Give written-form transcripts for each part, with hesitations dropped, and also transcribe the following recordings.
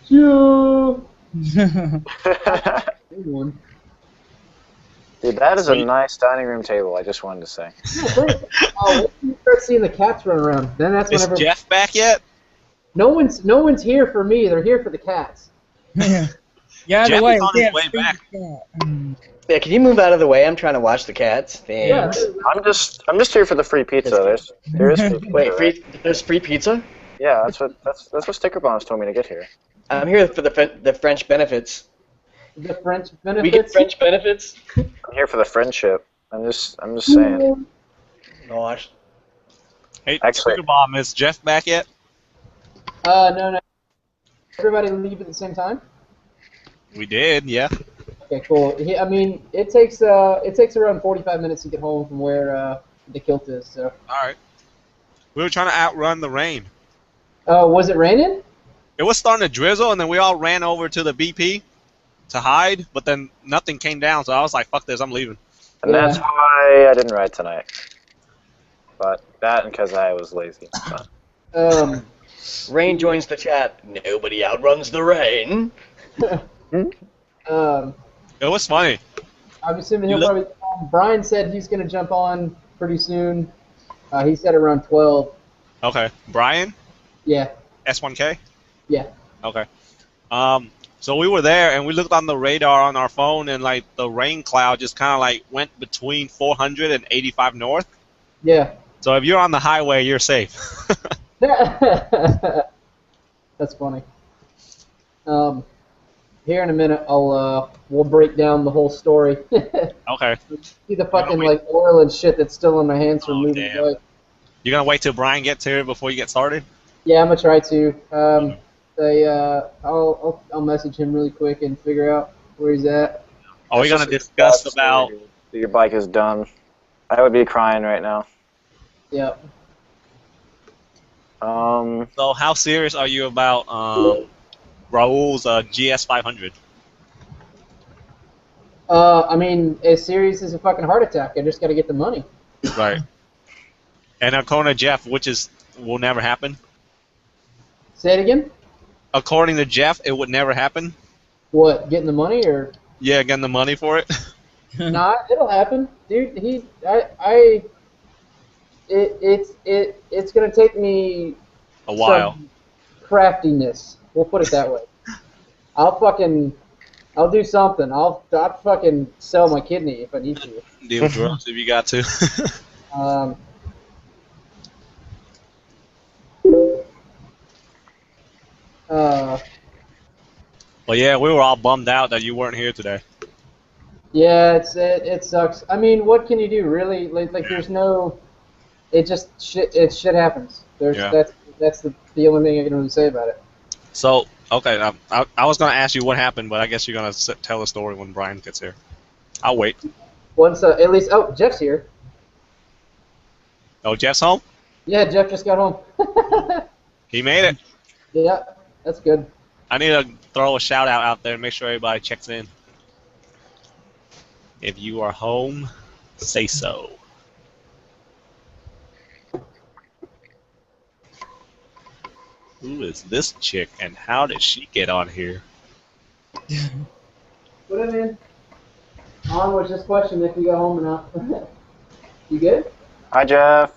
Shoo! Dude, Good one. that is a nice dining room table, I just wanted to say. Yeah, great. Oh, when you start seeing the cats run around, then that's Is whenever. Jeff back yet? No one's here for me. They're here for the cats. Yeah, Jeff the way is on we his can't way feed back. the cat. Yeah, can you move out of the way? I'm trying to watch the cats. Yeah. Thanks. I'm just here for the free pizza. There is free pizza. Wait, Right? there's free pizza? Yeah, that's what Stkr Bombs told me to get here. I'm here for the French benefits. The French We get benefits. French benefits? I'm here for the friendship. I'm just saying. Gosh. Hey, Actually- Stkr Bomb, is Jeff back yet? No. Everybody leave at the same time. We did, yeah. Okay, cool. I mean, it takes around 45 minutes to get home from where the kilt is. So. All right. We were trying to outrun the rain. Oh, was it raining? It was starting to drizzle, and then we all ran over to the BP to hide, but then nothing came down, so I was like, fuck this, I'm leaving. And Yeah. that's why I didn't ride tonight. But that and because I was lazy. So. Rain joins the chat. Nobody outruns the rain. It was funny. I'm assuming he'll probably. Brian said he's going to jump on pretty soon. He said around 12. Okay. Brian? Yeah. S1K? Yeah. Okay. So we were there, and we looked on the radar on our phone, and like the rain cloud just kind of like went between 400 and 85 north. Yeah. So if you're on the highway, you're safe. That's funny. Here in a minute, we'll break down the whole story. Okay. See the fucking like oil and shit that's still on my hands from moving damn. away. You're gonna wait till Brian gets here before you get started? Yeah, I'm gonna try to. I'll message him really quick and figure out where he's at. Are we gonna discuss about? Your bike is done. I would be crying right now. Yeah. So how serious are you about Raul's GS 500? I mean, as serious as a fucking heart attack. I just gotta get the money. Right. And according to Jeff, which will never happen. Say it again. According to Jeff, it would never happen. What? Getting the money or? Yeah, getting the money for it. Nah, it'll happen, dude. It's gonna take me A while. some craftiness. We'll put it that way. I'll do something. I'll fucking sell my kidney if I need to. Deal with drugs if you got to. Well, yeah, we were all bummed out that you weren't here today. Yeah, it sucks. I mean, what can you do, really? Like there's no. It just shit happens. Yeah. That's the only thing I can really say about it. So, okay, I was gonna ask you what happened, but I guess you're gonna tell the story when Brian gets here. I'll wait. Once at least. Oh, Jeff's here. Oh, Jeff's home? Yeah, Jeff just got home. He made it. Yeah, that's good. I need to throw a shout out there and make sure everybody checks in. If you are home, say so. Who is this chick and how did she get on here? Put it in. On was just question if you got home or not. You good? Hi, Jeff.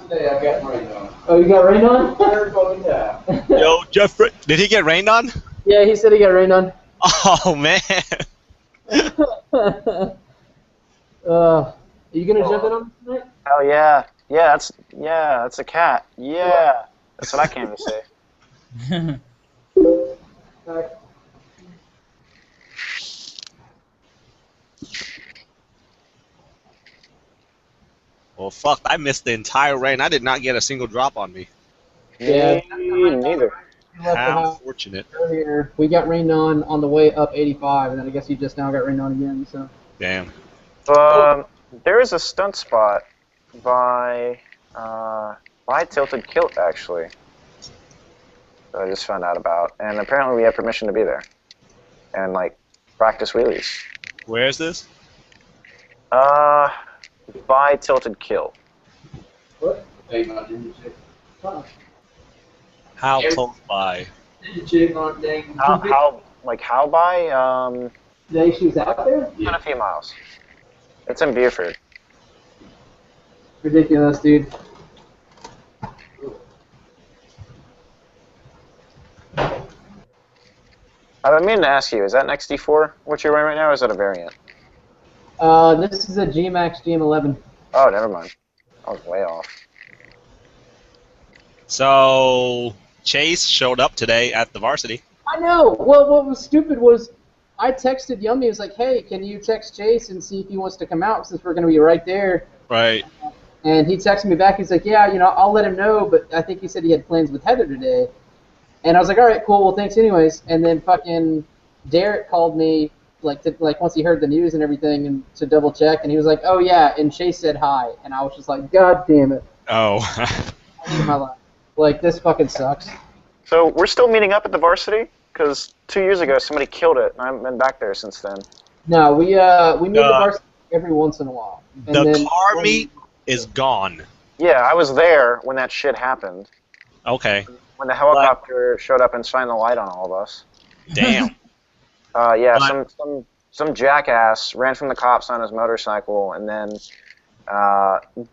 Today I got rain on. Oh, you got rain on? Third fucking time. Yo, Jeffrey, did he get rained on? Yeah, he said he got rain on. Oh man. Are you gonna jump in on this tonight? Hell yeah. Yeah, that's a cat. Yeah. That's what I came to say. Alright. Well, fuck, I missed the entire rain. I did not get a single drop on me. Yeah. Me neither. You left the How house fortunate. earlier. We got rained on the way up 85, and then I guess you just now got rained on again. So. Damn. There is a stunt spot by Tilted Kilt, actually. That I just found out about. And apparently we have permission to be there. And, like, practice wheelies. Where is this? By Tilted Kill. What? Hey, my ginger shit. Uh-uh. How Here. close by? Chick on dang. How by? Today she was out there? In a few miles. It's in Buford. Ridiculous, dude. I mean to ask you, is that an XD4 what you're wearing right now, or is that a variant? This is a G-Max GM11. Oh, never mind. I was way off. So Chase showed up today at the varsity. I know. Well, what was stupid was I texted Yummy. I was like, "Hey, can you text Chase and see if he wants to come out since we're going to be right there?" Right. And he texted me back. He's like, "Yeah, I'll let him know, but I think he said he had plans with Heather today." And I was like, "All right, cool. Well, thanks anyways." And then fucking Derek called me like once he heard the news and everything and to double check, and he was like, "Oh yeah," and Chase said hi, and I was just like, "God damn it!" Oh. I hate my life. Like, this fucking sucks. So we're still meeting up at the varsity? Because 2 years ago somebody killed it, and I haven't been back there since then. No, we meet the varsity every once in a while. And The then car meet is gone. Yeah, I was there when that shit happened. Okay. When the helicopter showed up and shined the light on all of us. Damn. Yeah, But- some jackass ran from the cops on his motorcycle, and then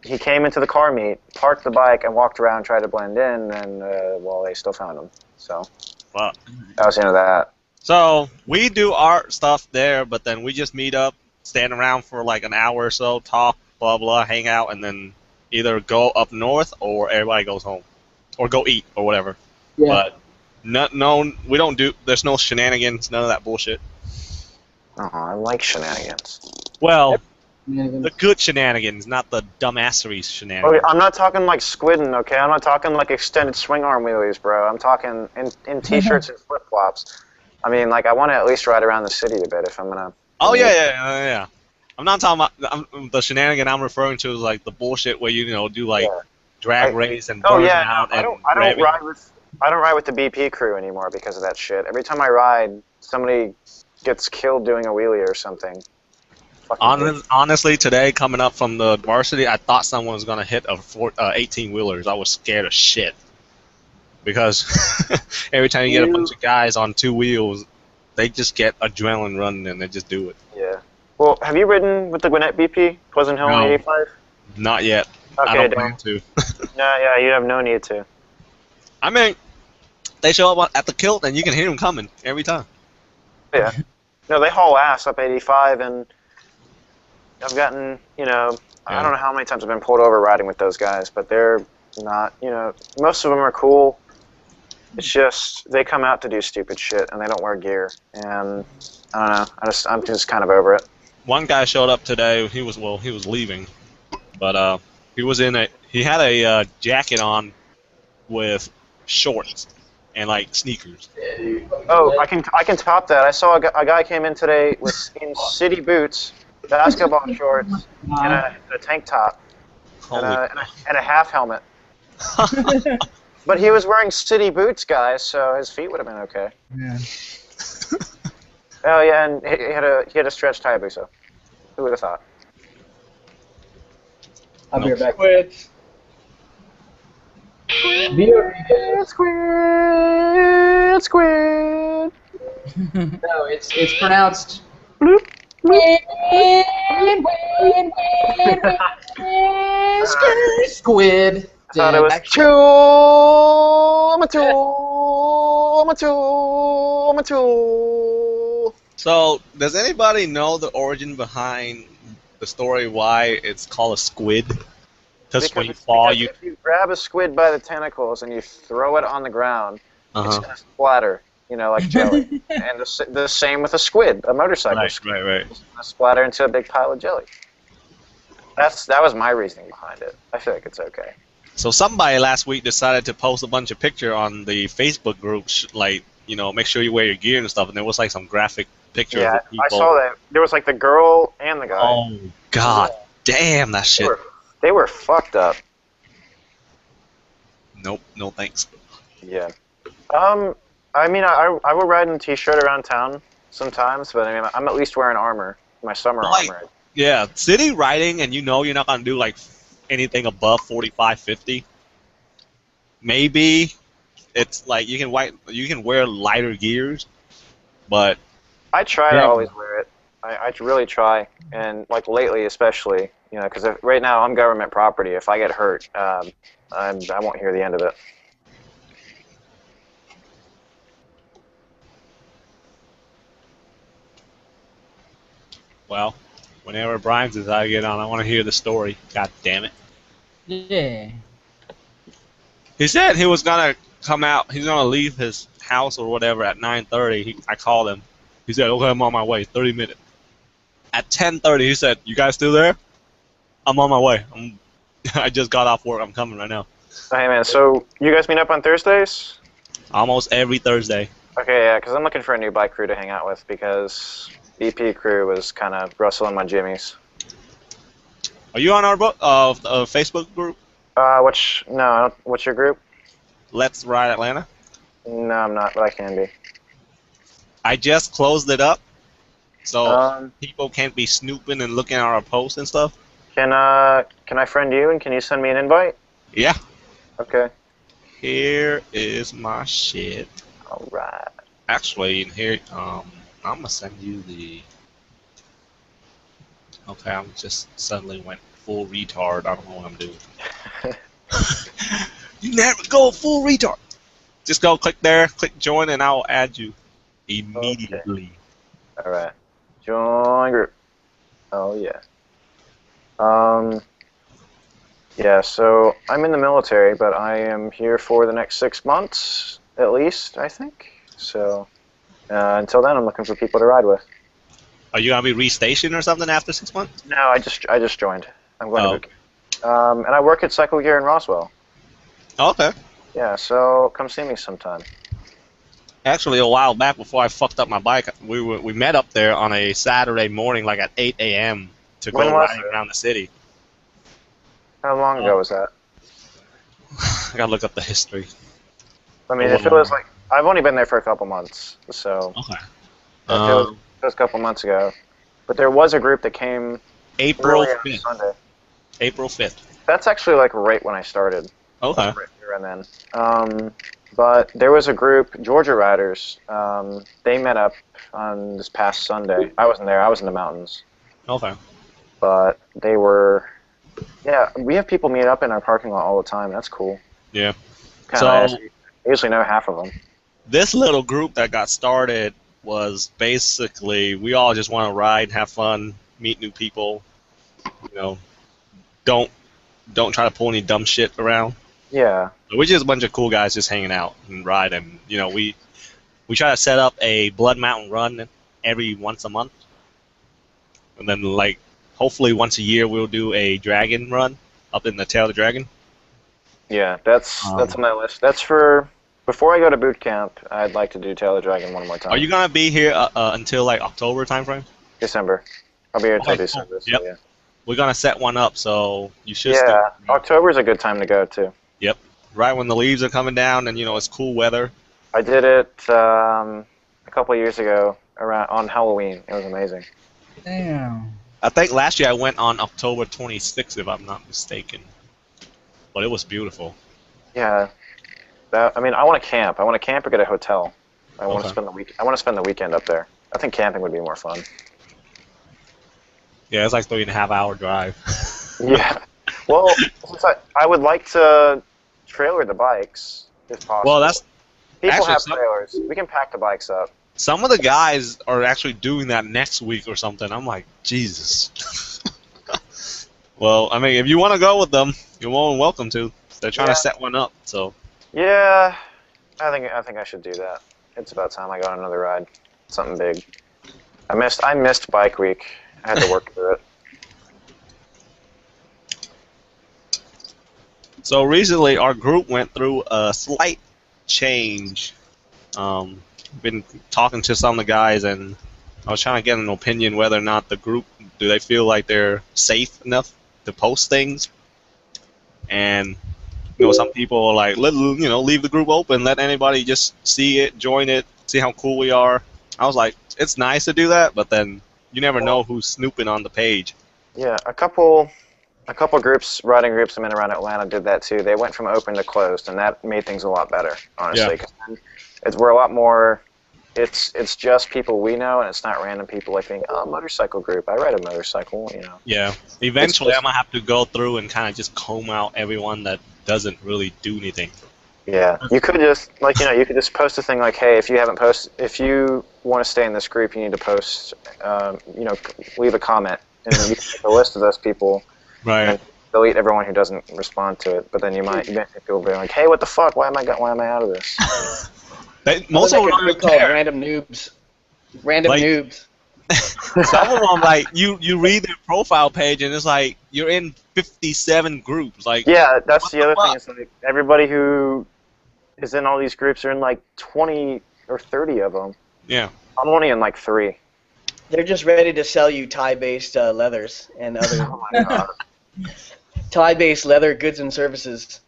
he came into the car meet, parked the bike, and walked around, tried to blend in, and well, they still found him. So Fuck. that was the end of that. So we do our stuff there, but then we just meet up, stand around for like an hour or so, talk, blah blah, hang out, and then either go up north or everybody goes home, or go eat or whatever. yeah. But we don't do. There's no shenanigans, none of that bullshit. Oh, I like shenanigans. Well, Shenanigans. the good shenanigans, not the dumbassery Okay, shenanigans. I'm not talking like squidding, okay? I'm not talking like extended swing arm wheelies, bro. I'm talking in t-shirts and flip-flops. I mean, like, I want to at least ride around the city a bit if I'm gonna... Oh yeah. I'm not talking about the shenanigan I'm referring to is like the bullshit where you do like drag race and Oh burn yeah, out I and don't revving. ride with the BP crew anymore because of that shit. Every time I ride, somebody gets killed doing a wheelie or something. Honestly, today coming up from the varsity, I thought someone was gonna hit 18 wheelers. I was scared of shit because every time you get a bunch of guys on two wheels, they just get adrenaline running and they just do it. Yeah. Well, have you ridden with the Gwinnett BP, Pleasant Hill No. 85? Not yet. Okay, I don't plan to. No, yeah, you have no need to. I mean, they show up at the kilt and you can hear them coming every time. Yeah. No, they haul ass up 85, and I've gotten, I don't know how many times I've been pulled over riding with those guys, but they're not, most of them are cool. It's just they come out to do stupid shit and they don't wear gear, and I don't know. I'm just kind of over it. One guy showed up today. He was leaving, but he had a jacket on with shorts and like sneakers. Oh, I can top that. I saw a guy came in today in city boots, basketball shorts, and a tank top, and a half helmet. But he was wearing city boots, guys, so his feet would have been okay. Yeah. Oh yeah, and he had a stretched Hayabusa. Who would have thought? I'll be right back. Quit. Squid. No, it's pronounced. Squid. I thought it was I'm a tool. So, does anybody know the origin behind the story why it's called a squid? Because when you fall, if you grab a squid by the tentacles and you throw it on the ground, it's Uh-huh. gonna splatter, like jelly. And the same with a squid, a motorcycle Right. squid. It's gonna splatter into a big pile of jelly. That was my reasoning behind it. I feel like it's okay. So somebody last week decided to post a bunch of pictures on the Facebook group, make sure you wear your gear and stuff, and there was like some graphic pictures Yeah, of people. I saw that. There was like the girl and the guy. Oh God, damn that shit. They were fucked up. Nope, no thanks. Yeah. I mean, I will ride in a t-shirt around town sometimes, but I mean, I'm at least wearing armor, my summer armor. Yeah, city riding, and you're not gonna do like anything above 45, 50. Maybe it's like you can wear lighter gears, but I try to Yeah. always wear it. I really try, and like lately especially, you know, because right now I'm government property. If I get hurt, I won't hear the end of it. well, whenever Brian's desire to get on, I want to hear the story. God damn it. Yeah. He said he was gonna come out. He's gonna leave his house or whatever at 9:30. I called him. He said, "Okay, I'm on my way. 30 minutes." At 10:30, he said, "You guys still there? I'm on my way. I just got off work. I'm coming right now." Hey man, so you guys meet up on Thursdays? Almost every Thursday. Okay, yeah, because I'm looking for a new bike crew to hang out with because BP crew was kind of rustling my jimmies. Are you on our Facebook group? What's your group? Let's Ride Atlanta. No, I'm not, but I can be. I just closed it up, so Um, people can't be snooping and looking at our posts and stuff. can I friend you and can you send me an invite? Yeah. Okay. Here is my shit. All right. Actually, in here, I'm gonna send you the. Okay, I'm just suddenly went full retard. I don't know what I'm doing. You never go full retard. Just go click there, click join, and I will add you immediately. All right. Join group. Oh yeah. Yeah. So I'm in the military, but I am here for the next 6 months at least, I think. So until then, I'm looking for people to ride with. Are you gonna be restationed or something after 6 months? No, I just joined. I'm going Oh. to boot camp. And I work at Cycle Gear in Roswell. Oh, okay. Yeah. So come see me sometime. Actually, a while back, before I fucked up my bike, we met up there on a Saturday morning, like at 8 a.m. to go When was riding it? around the city. How long ago was that? I gotta look up the history. I mean, if it was like I've only been there for a couple months, so Okay. if it was a couple months ago. But there was a group that came April early on 5th. Sunday. April 5th. That's actually like right when I started. Okay. Right here and then. But there was a group, Georgia Riders. They met up on this past Sunday. I wasn't there. I was in the mountains. Okay. But they were. Yeah, we have people meet up in our parking lot all the time. That's cool. Yeah. Kind So- of nice. I usually know half of them. This little group that got started was basically we all just want to ride, have fun, meet new people. You know, don't try to pull any dumb shit around. Yeah. We're just a bunch of cool guys just hanging out and riding. You know, we try to set up a Blood Mountain run every once a month, and then like hopefully once a year we'll do a dragon run up in the Tail of the Dragon. Yeah, that's on my list. That's for before I go to boot camp. I'd like to do Tail of the Dragon one more time. Are you gonna be here until like October timeframe? December. I'll be here until Okay, cool. December. So Yep. yeah. We're gonna set one up, so you should. Yeah, still, October's a good time to go too. right when the leaves are coming down and you know it's cool weather. I did it a couple of years ago on Halloween. It was amazing. Damn. I think last year I went on October 26th, if I'm not mistaken. But it was beautiful. Yeah. I mean, I want to camp. I want to camp or get a hotel. I want to Okay. spend the week. I want to spend the weekend up there. I think camping would be more fun. Yeah, it's like 3.5 hour drive. Yeah. Well, since I would like to trailer the bikes if possible. Well, that's people actually have some- trailers. We can pack the bikes up. some of the guys are actually doing that next week or something. I'm like, Jesus. Well, I mean, if you want to go with them, you're more than welcome to. They're trying Yeah. to set one up, so. Yeah, I think I should do that. It's about time I go on another ride. Something big. I missed bike week. I had to work through it. So recently, our group went through a slight change. Been talking to some of the guys, and I was trying to get an opinion whether or not the group, do they feel like they're safe enough to post things? And you know, some people are like, leave the group open, let anybody just see it, join it, see how cool we are. I was like, it's nice to do that, but then you never know who's snooping on the page. Yeah, a couple a couple groups, writing groups I'm in around Atlanta did that too. They went from open to closed, and that made things a lot better, honestly. Yeah. We're a lot more. It's just people we know, and it's not random people like being, oh, motorcycle group. I ride a motorcycle, you know. Yeah. Eventually, I'm gonna have to go through and kind of just comb out everyone that doesn't really do anything. Yeah, you could just you could just post a thing like, hey, if you want to stay in this group, you need to post, leave a comment, and then you can make a list of those people. Right. And delete everyone who doesn't respond to it. But then you might get people being like, hey, what the fuck? Why am I out of this? Most of them don't care. Random noobs. Random noobs. Some of them, like, you read their profile page and it's like you're in 57 groups. Like, yeah, that's the other thing. Is like everybody who is in all these groups are in like 20 or 30 of them. Yeah. I'm only in like 3. They're just ready to sell you Thai-based leathers and other Oh my god. Thai-based leather goods and services.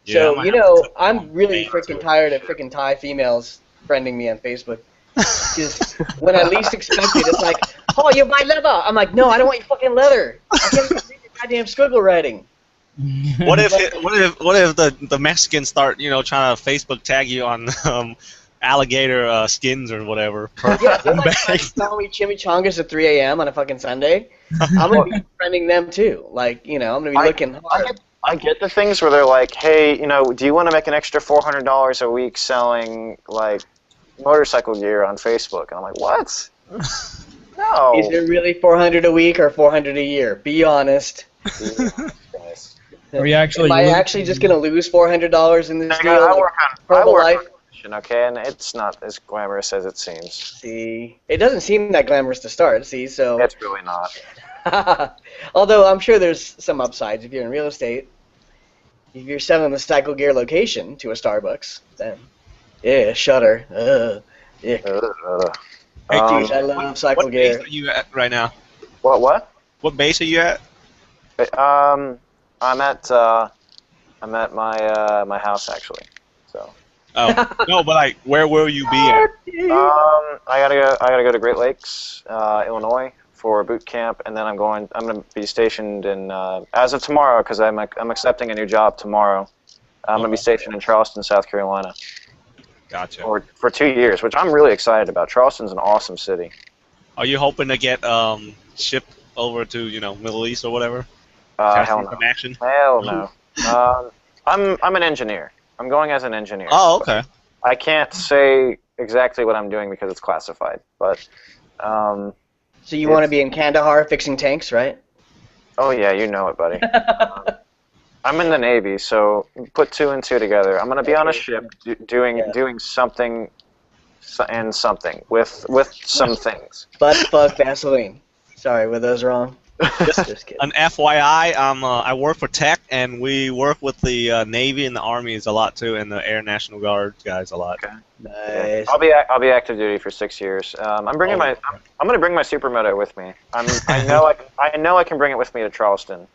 Yeah, So, I'm really freaking tired of freaking Thai females friending me on Facebook. Because when I least expect it, it's like, oh, you buy leather. I'm like, no, I don't want your fucking leather. I can't even read your goddamn squiggle writing. What if the Mexicans start trying to Facebook tag you on alligator skins or whatever? Yeah, they're like telling me chimichangas at 3 a.m. on a fucking Sunday. I'm gonna be friending them too. Like, I'm gonna be looking hard. I get the things where they're like, hey, do you want to make an extra $400 a week selling like motorcycle gear on Facebook? And I'm like, what? No. Is it really 400 a week or 400 a year? Be honest. Are you actually? Am I actually just gonna lose $400 in this deal? I work on life? Okay, and it's not as glamorous as it seems. See, it doesn't seem that glamorous to start. See, so it's really not. Although I'm sure there's some upsides if you're in real estate. If you're selling the cycle gear location to a Starbucks, then yeah, shutter. Yeah. Dude, I love cycle gear. What base are you at right now? What? What base are you at? I'm at my house actually. So. Oh no, but like, where will you be at? I gotta go to Great Lakes, Illinois, for boot camp, and then I'm gonna be stationed in as of tomorrow, because I'm accepting a new job tomorrow. I'm gonna be stationed in Charleston, South Carolina. Gotcha. For 2 years, which I'm really excited about. Charleston's an awesome city. Are you hoping to get shipped over to Middle East or whatever? Hell no. Some action? Hell no. I'm an engineer. I'm going as an engineer. Oh, okay. I can't say exactly what I'm doing because it's classified, but. So you want to be in Kandahar fixing tanks, right? Oh yeah, you know it, buddy. I'm in the Navy, so put 2 and 2 together. I'm gonna be on a ship doing something and something with some things. Butt fuck Vaseline. Sorry, were those wrong? Just kidding. An FYI, I work for Tech, and we work with the Navy and the Armies a lot too, and the Air National Guard guys a lot. Okay. Nice. I'll be active duty for 6 years. I'm gonna bring my supermoto with me. I know I can bring it with me to Charleston.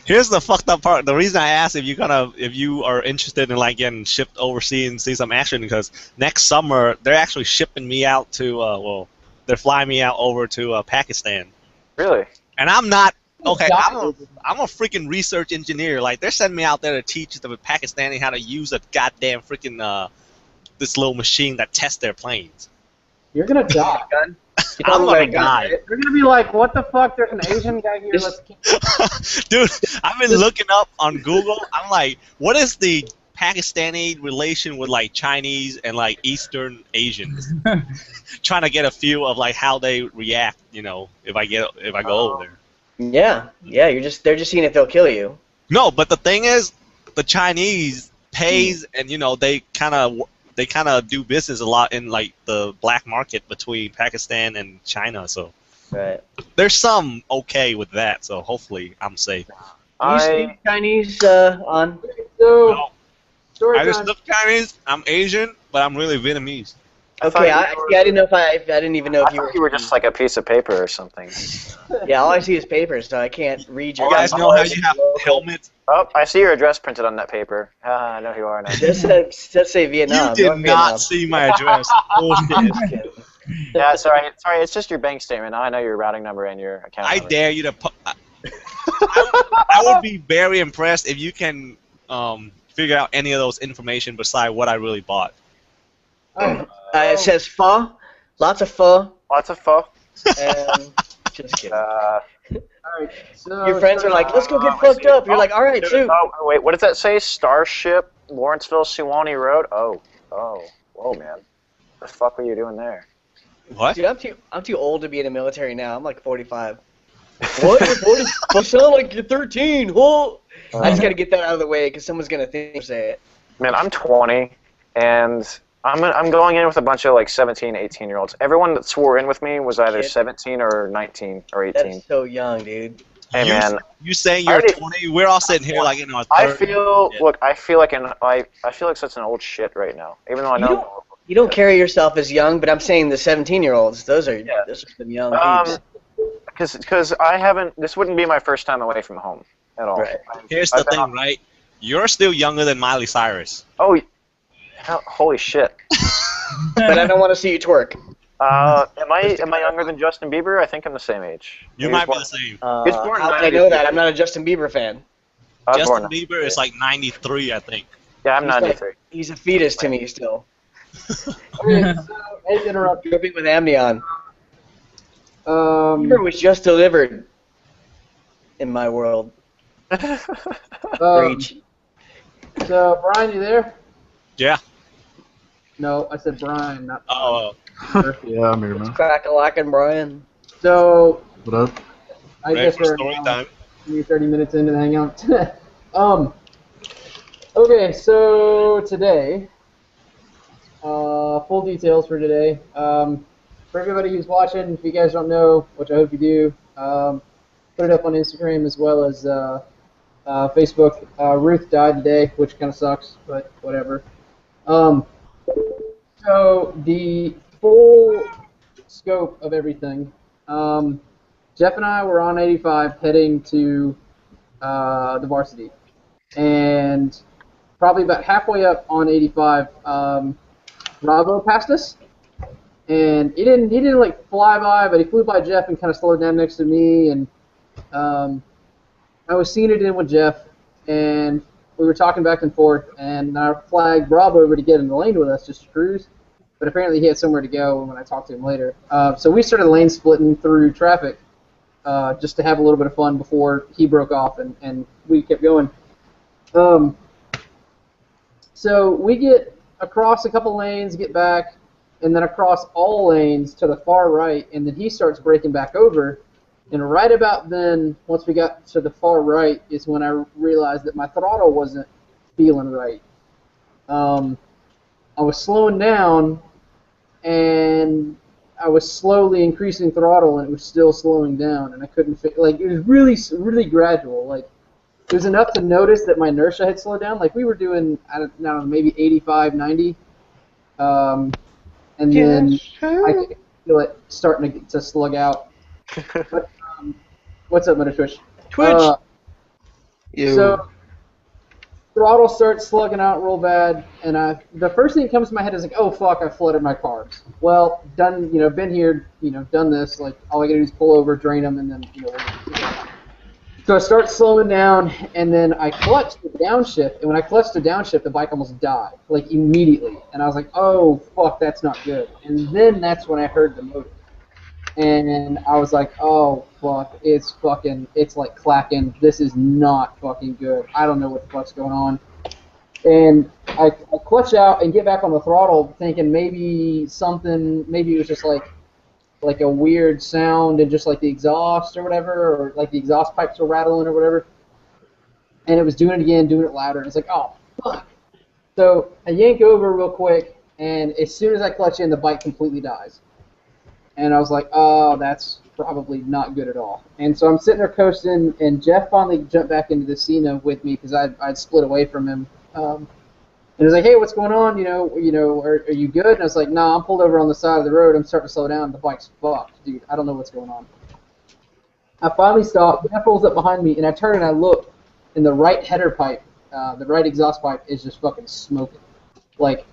Here's the fucked up part. The reason I asked if you are interested in like getting shipped overseas and see some action, because next summer they're actually shipping me out to they're flying me out over to Pakistan. Really? And I'm not okay. I'm a freaking research engineer. Like, they're sending me out there to teach the Pakistani how to use a goddamn freaking this little machine that tests their planes. You're gonna die. I'm gonna die. You're gonna be like, what the fuck? There's an Asian guy here. Let's keep... Dude, I've been looking up on Google. I'm like, what is the Pakistani relation with like Chinese and like Eastern Asians? Trying to get a feel of like how they react, if I go over there. Yeah, they're just seeing if they'll kill you. No, but the thing is, the Chinese pays, and they kind of do business a lot in like the black market between Pakistan and China. So right. There's some okay with that. So hopefully I'm safe. Do you speak Chinese on? No. I just look Chinese. I'm Asian, but I'm really Vietnamese. Okay, I didn't know I didn't even know if you were just like a piece of paper or something. Yeah, all I see is papers, so I can't read your. You guys know how you have helmets? Oh, I see your address printed on that paper. I know who you are now. Just say Vietnam. You did not see my address. Bullshit. Yeah, sorry. It's just your bank statement. I know your routing number and your account number. I dare you to I would be very impressed if you can figure out any of those information beside what I really bought. It says pho, lots of pho, Lots of pho. and just kidding. Alright, so Your friends are like, let's go get fucked up. You're like, all right, Dude, shoot. oh, wait, what does that say? Starship, Lawrenceville, Suwannee Road? Oh, whoa, man. What the fuck were you doing there? What? Dude, I'm too old to be in the military now. I'm like 45. What? You're 40? You sound like you're 13. Whoa. I just gotta get that out of the way because someone's gonna think or say it. Man, I'm 20, and I'm going in with a bunch of like 17, 18-year-olds. Everyone that swore in with me was either 17 or 19 or 18. That's so young, dude. Hey, man. You saying you're 20? We're all sitting here like in our 30s. I feel like such an old shit right now. Even though I know. You don't carry yourself as young, but I'm saying the 17-year-olds. Those are some young peeps. Because I haven't. This wouldn't be my first time away from home at all. Right. Here's the thing, right? You're still younger than Miley Cyrus. Oh, holy shit! But I don't want to see you twerk. Am I younger than Justin Bieber? I think I'm the same age. You might be the same. How did I know that? I'm not a Justin Bieber fan. Justin Bieber is like 93, I think. Yeah, I'm 93. He's a fetus to me still. Okay, so, hate to interrupt you. Dripping with amnion. Bieber was just delivered in my world. Reach. So, Brian, you there? Yeah. No, I said Brian, not Oh. Yeah, I'm here, man. Crack-a-lackin' Brian. So, What up? I Ready guess for we're story now time? 30 minutes into the hangout. Okay, so today, full details for today. For everybody who's watching, if you guys don't know, which I hope you do, put it up on Instagram as well as Facebook. Ruth died today, which kind of sucks, but whatever. So the full scope of everything. Jeff and I were on 85 heading to the varsity, and probably about halfway up on 85, Bravo passed us, and he didn't like fly by, but he flew by Jeff and kind of slowed down next to me, and I was seeing it in with Jeff, and we were talking back and forth, and I flagged Bravo over to get in the lane with us just to cruise, but apparently he had somewhere to go when I talked to him later. So we started lane splitting through traffic just to have a little bit of fun before he broke off, and we kept going. So we get across a couple lanes, get back, and then across all lanes to the far right, and then he starts breaking back over. And right about then, once we got to the far right, is when I realized that my throttle wasn't feeling right. I was slowing down, and I was slowly increasing throttle, and it was still slowing down, and I couldn't it was really, really gradual. Like, it was enough to notice that my inertia had slowed down. Like, we were doing, I don't know, maybe 85, 90, and then I could feel it starting to slug out. But, what's up, Mother Twitch? So, throttle starts slugging out real bad, and the first thing that comes to my head is like, oh fuck, I flooded my carbs. Well, done, been here, done this. Like, all I gotta do is pull over, drain them, and then, So I start slowing down, and then I clutched the downshift, and when I clutched the downshift, the bike almost died, like immediately. And I was like, oh fuck, that's not good. And then that's when I heard the motor. And I was like, oh, fuck, it's like clacking. This is not fucking good. I don't know what the fuck's going on. And I clutch out and get back on the throttle thinking maybe it was just like a weird sound and just like the exhaust or whatever, or like the exhaust pipes were rattling or whatever. And it was doing it again, doing it louder. And it's like, oh, fuck. So I yank over real quick, and as soon as I clutch in, the bike completely dies. And I was like, oh, that's probably not good at all. And so I'm sitting there coasting, and Jeff finally jumped back into the Cena with me because I'd split away from him. And he was like, hey, what's going on? Are you good? And I was like, nah, I'm pulled over on the side of the road. I'm starting to slow down. The bike's fucked, dude. I don't know what's going on. I finally stopped. Jeff rolls up behind me, and I turn and I look, and the right header pipe, the right exhaust pipe is just fucking smoking. Like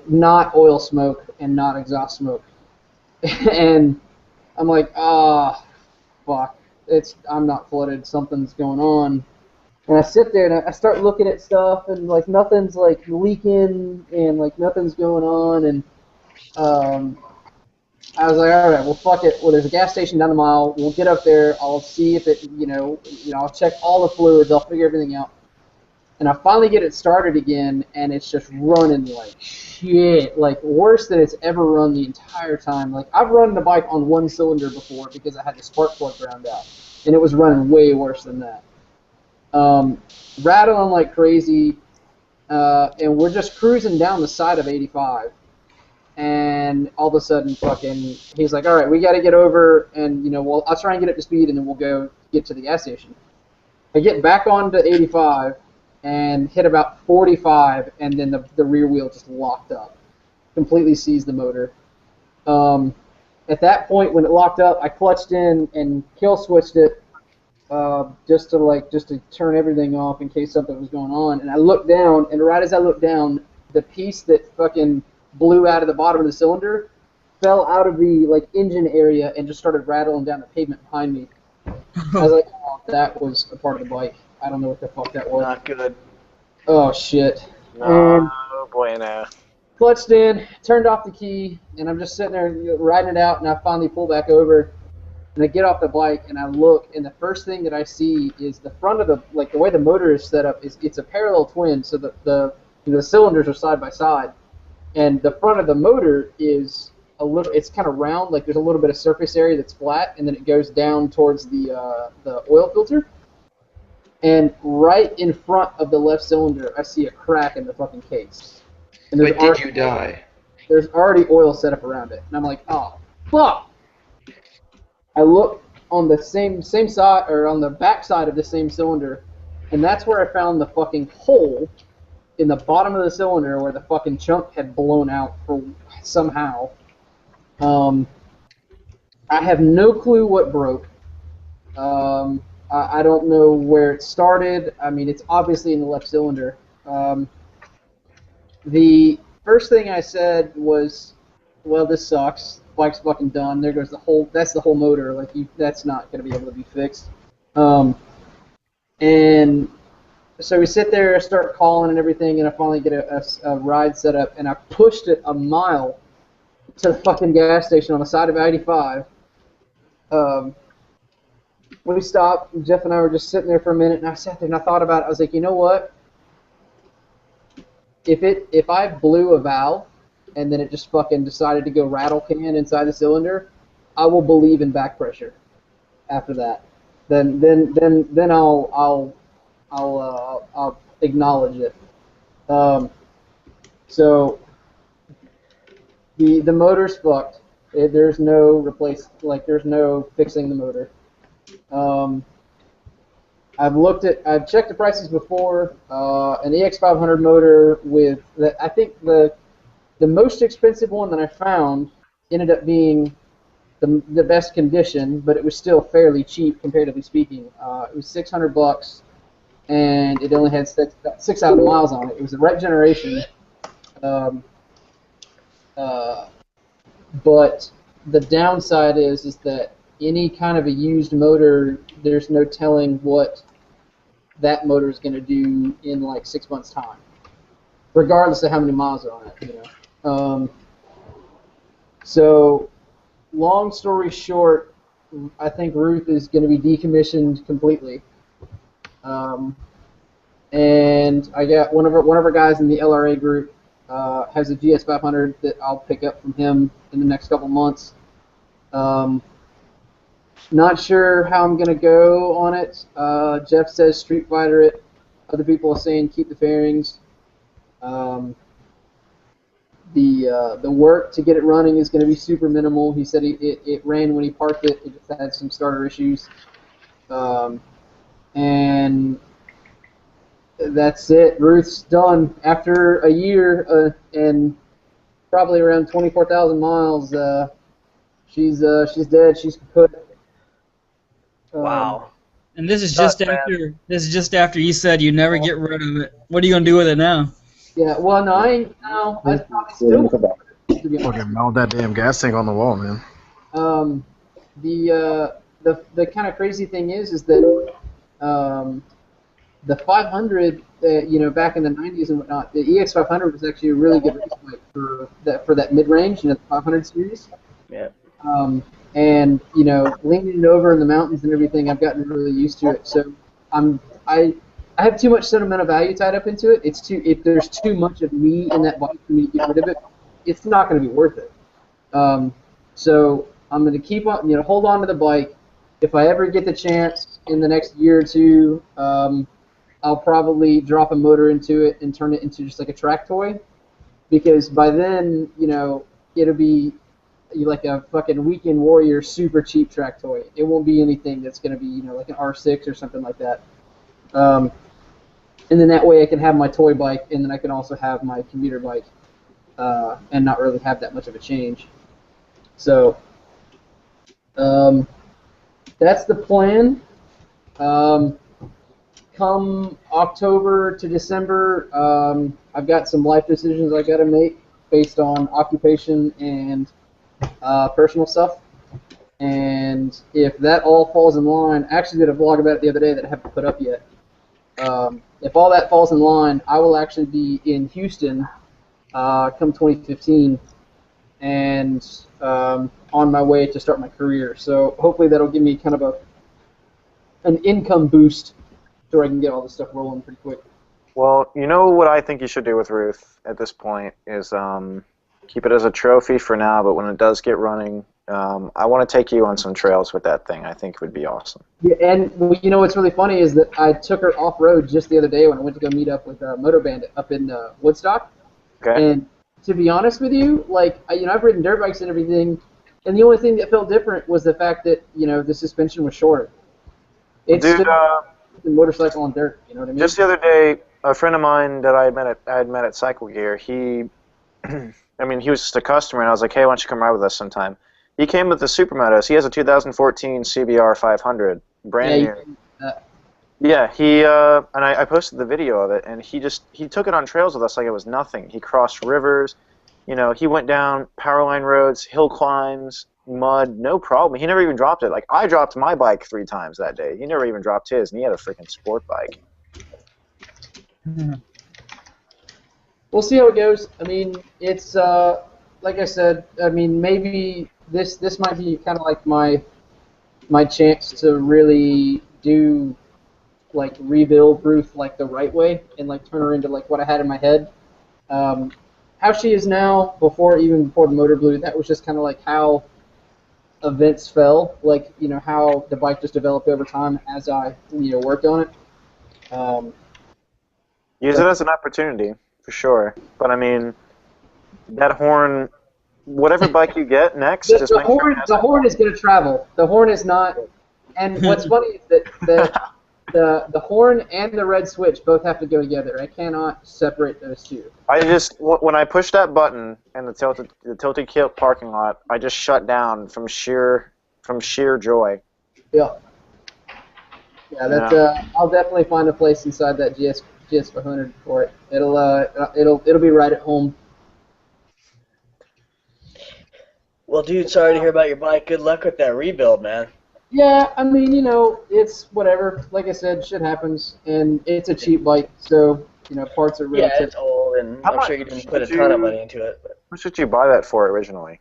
not oil smoke and not exhaust smoke. And I'm like, fuck. I'm not flooded. Something's going on. And I sit there and I start looking at stuff and like nothing's like leaking and like nothing's going on and I was like, all right, well fuck it. Well, there's a gas station down the mile. We'll get up there. I'll see if it, I'll check all the fluids. I'll figure everything out. And I finally get it started again, and it's just running like shit, like worse than it's ever run the entire time. Like I've run the bike on one cylinder before because I had the spark plug ground out, and it was running way worse than that. Rattling like crazy, and we're just cruising down the side of 85, and all of a sudden, fucking, he's like, all right, we got to get over, and I'll try and get up to speed, and then we'll go get to the gas station. I get back onto 85. And hit about 45, and then the rear wheel just locked up, completely seized the motor. At that point, when it locked up, I clutched in and kill switched it, just to turn everything off in case something was going on. And I looked down, and right as I looked down, the piece that fucking blew out of the bottom of the cylinder fell out of the engine area and just started rattling down the pavement behind me. I was like, oh, that was a part of the bike. I don't know what the fuck that was. Not good. Oh, shit. No, bueno. Clutched in, turned off the key, and I'm just sitting there riding it out, and I finally pull back over, and I get off the bike, and I look, and the first thing that I see is the front of the way the motor is set up, it's a parallel twin, so the cylinders are side by side, and the front of the motor is it's kind of round, like there's a little bit of surface area that's flat, and then it goes down towards the oil filter. And right in front of the left cylinder, I see a crack in the fucking case. And But did you die? There's already oil set up around it. And I'm like, oh, fuck! I look on the same side, or on the back side of the same cylinder, and that's where I found the fucking hole in the bottom of the cylinder where the fucking chunk had blown out somehow. I have no clue what broke. I don't know where it started. I mean, it's obviously in the left cylinder. The first thing I said was, well, this sucks. Bike's fucking done. There goes that's the whole motor. That's not going to be able to be fixed. And so we sit there, start calling and everything, and I finally get a ride set up, and I pushed it a mile to the fucking gas station on the side of 85. We stopped, and Jeff and I were just sitting there for a minute, and I sat there and I thought about it. I was like, you know what? If I blew a valve and then it just fucking decided to go rattle can inside the cylinder, I will believe in back pressure after that. Then I'll acknowledge it. So the motor's fucked. There's no there's no fixing the motor. I've checked the prices before. An EX500 motor with I think the most expensive one that I found ended up being the best condition, but it was still fairly cheap comparatively speaking. It was $600, and it only had 6,000 miles on it. It was the right generation. But the downside is that any kind of a used motor, there's no telling what that motor is going to do in 6 months' time, regardless of how many miles are on it. So, long story short, I think Ruth is going to be decommissioned completely. And I got one of our guys in the LRA group has a GS500 that I'll pick up from him in the next couple months. Not sure how I'm going to go on it. Jeff says Street Fighter it. Other people are saying keep the fairings. The work to get it running is going to be super minimal. He said it ran when he parked it. It just had some starter issues. And that's it. Ruth's done. After a year and probably around 24,000 miles, she's dead. She's kaput. Wow. And this is just after you said you never get rid of it. What are you gonna do with it now? Yeah, well, no, I ain't. No, I probably still. To be honest. Fucking mount that damn gas tank on the wall, man. The the kind of crazy thing is that the 500, back in the 90s and whatnot, the EX500 was actually a really good race bike for that mid-range, the 500 series. Yeah. And leaning it over in the mountains and everything, I've gotten really used to it. So I have too much sentimental value tied up into it. If there's too much of me in that bike for me to get rid of it, it's not going to be worth it. So I'm going to keep on, hold on to the bike. If I ever get the chance in the next year or two, I'll probably drop a motor into it and turn it into just like a track toy, because by then, it'll be like a fucking Weekend Warrior super cheap track toy. It won't be anything that's going to be, like an R6 or something like that. And then that way I can have my toy bike, and then I can also have my commuter bike, and not really have that much of a change. So that's the plan. Come October to December, I've got some life decisions I got to make based on occupation and personal stuff. And if that all falls in line, I actually did a vlog about it the other day that I haven't put up yet. If all that falls in line, I will actually be in Houston come 2015, and on my way to start my career. So hopefully that'll give me kind of an income boost so I can get all this stuff rolling pretty quick. Well, you know what I think you should do with Ruth at this point is keep it as a trophy for now, but when it does get running, I want to take you on some trails with that thing. I think it would be awesome. Yeah, and what's really funny is that I took her off-road just the other day when I went to go meet up with Moto Bandit up in Woodstock. Okay. And to be honest with you, I've ridden dirt bikes and everything, and the only thing that felt different was the fact that, the suspension was shorter. It's Dude, the motorcycle on dirt, you know what I mean? Just the other day, a friend of mine that I had met at Cycle Gear, he was just a customer, and I was like, hey, why don't you come ride with us sometime? He came with the Supermotos. He has a 2014 CBR 500, brand new. Yeah, and I posted the video of it, and he took it on trails with us like it was nothing. He crossed rivers, he went down power line roads, hill climbs, mud, no problem. He never even dropped it. Like, I dropped my bike 3 times that day. He never even dropped his, and he had a freaking sport bike. We'll see how it goes. I mean, it's like I said. I mean, maybe this might be kind of like my chance to really do rebuild Ruth the right way and turn her into what I had in my head. How she is now, before the motor blew, that was just kind of how events fell. How the bike just developed over time as I worked on it. Use it as an opportunity, for sure. But I mean, that horn, whatever bike you get next, just make sure the horn is going to travel. The horn is not. And what's funny is that the horn and the red switch both have to go together. I cannot separate those two. When I pushed that button in the tilted kilt parking lot, I just shut down from sheer joy. Yeah. Yeah, that's. I'll definitely find a place inside that GS500 for it. It'll be right at home. Well, dude, sorry to hear about your bike. Good luck with that rebuild, man. Yeah, I mean, it's whatever. Like I said, shit happens, and it's a cheap bike, so parts are relative. Yeah, it's old, and I'm sure you didn't put a ton of money into it. But. How much did you buy that for originally?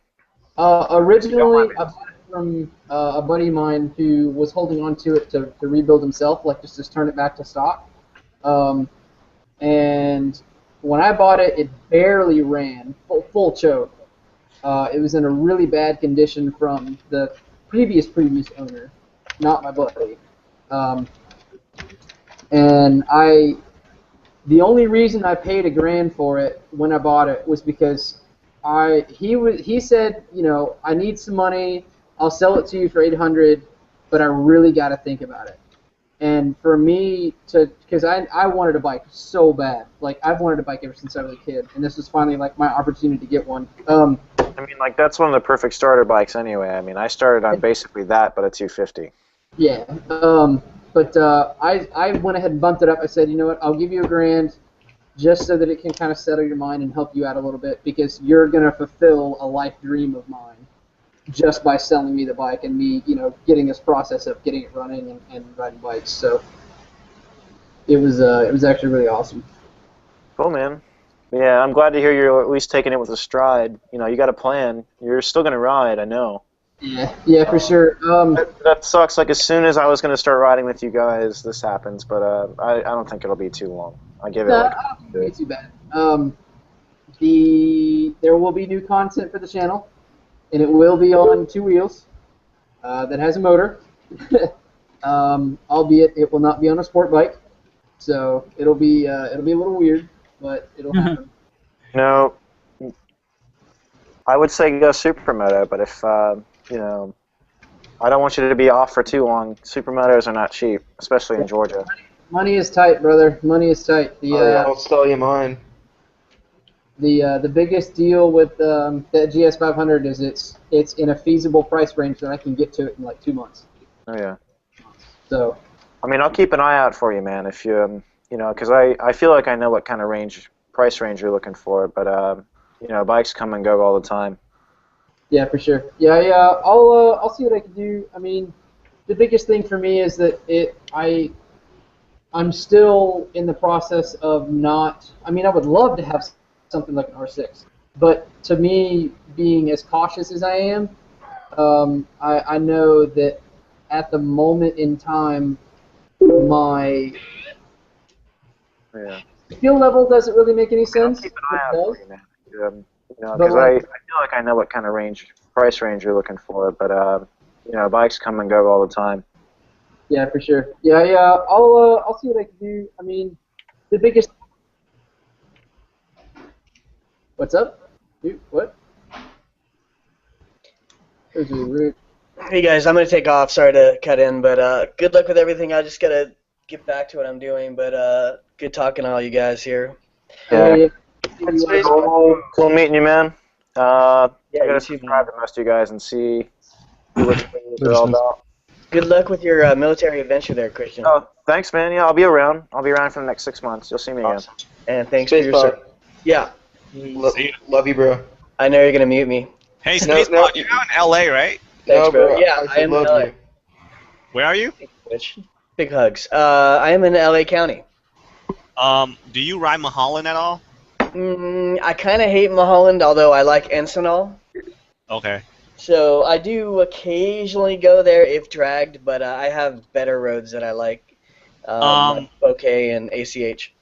Originally, I bought it from a buddy of mine who was holding on to it to rebuild himself, just to turn it back to stock. And when I bought it, it barely ran, full choke. It was in a really bad condition from the previous owner, not my buddy. And the only reason I paid $1,000 for it when I bought it was because he said, I need some money, I'll sell it to you for $800, but I really got to think about it. And for me because I wanted a bike so bad. I've wanted a bike ever since I was a kid, and this was finally my opportunity to get one. That's one of the perfect starter bikes anyway. I mean, I started on basically that, but a 250. Yeah. But I went ahead and bumped it up. I said, you know what, I'll give you $1,000 just so that it can kind of settle your mind and help you out a little bit, because you're going to fulfill a life dream of mine. just by selling me the bike and me, getting this process of getting it running and riding bikes. So it was actually really awesome. Cool, man. Yeah, I'm glad to hear you're at least taking it with a stride. You got a plan. You're still gonna ride, I know. Yeah, for sure. That sucks. Like, as soon as I was gonna start riding with you guys, this happens. But I don't think it'll be too long. I give it No, like. I don't think it'll be too bad. There will be new content for the channel, and it will be on 2 wheels that has a motor. Albeit it will not be on a sport bike, so it'll be a little weird, but it'll happen. No, I would say go supermoto, but if I don't want you to be off for too long. Supermotos are not cheap, especially in Georgia. Money is tight, brother. Money is tight. I'll sell you mine. The biggest deal with that GS 500 is it's in a feasible price range that I can get to it in like 2 months. Oh yeah. So. I mean, I'll keep an eye out for you, man. If because I feel like I know what kind of price range you're looking for, but bikes come and go all the time. Yeah, for sure. Yeah. I'll see what I can do. I mean, the biggest thing for me is that I'm still in the process of not. I mean, I would love to have something like an R6, but to me, being as cautious as I am, I know that at the moment in time, my skill level doesn't really make any sense. I'll keep an eye out for you, man. Because I feel like I know what kind of price range you're looking for, but bikes come and go all the time. Yeah, for sure. Yeah. I'll see what I can do. I mean, the biggest. What's up? Dude, what? There's a root. Hey guys, I'm gonna take off. Sorry to cut in, but good luck with everything. I just gotta get back to what I'm doing. But good talking to all you guys here. Yeah. Cool meeting you, man. I gotta you too, subscribe to most of you guys and see what they're all about. Good luck with your military adventure there, Christian. Oh, thanks, man. Yeah, I'll be around. I'll be around for the next 6 months. You'll see me again. And thanks for your service. Yeah. Love you, bro. I know you're gonna mute me. Hey, Spacebot, you're out in LA, right? Thanks, No, bro. bro. Yeah, I am in LA. You. Where are you? Big hugs. I am in LA County. Do you ride Mulholland at all? I kind of hate Mulholland, although I like Encinal. Okay. So I do occasionally go there if dragged, but I have better roads that I like, like Bouquet and ACH.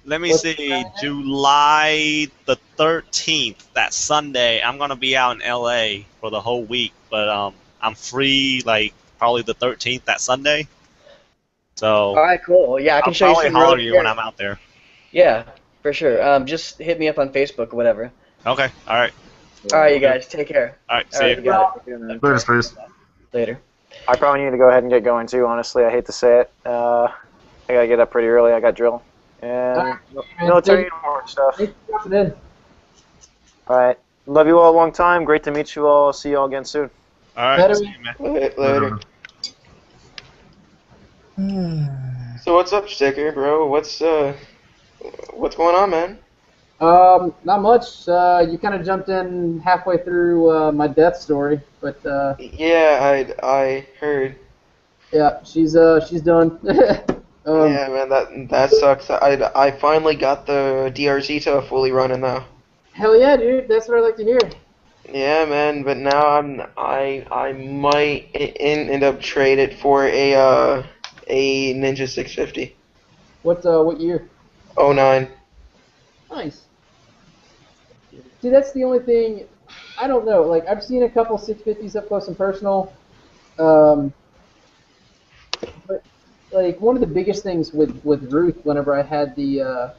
Let me see. July the 13th, that Sunday, I'm gonna be out in LA for the whole week, but I'm free like probably the 13th, that Sunday. So. All right, cool. Yeah, I can show you some. I'll probably holler you when I'm out there. Yeah, for sure. Just hit me up on Facebook or whatever. Okay. All right. All right, you guys. Take care. All right. See you. Later, Space. Later. I probably need to go ahead and get going too. Honestly, I hate to say it. I gotta get up pretty early. I got drill and military and stuff. All right. Love you all a long time. Great to meet you all. See you all again soon. All right. See you, man. Later. So what's up, Stkr, bro? What's going on, man? Not much. You kind of jumped in halfway through my death story, but yeah, I heard. Yeah, she's done. Yeah, man, that sucks. I finally got the DRZ fully running now. Hell yeah, dude. That's what I like to hear. Yeah, man, but now I might end up trade it for a Ninja 650. What year? 09. Nice. See, that's the only thing. I don't know. Like, I've seen a couple 650s up close and personal. But like, one of the biggest things with Ruth, whenever I had the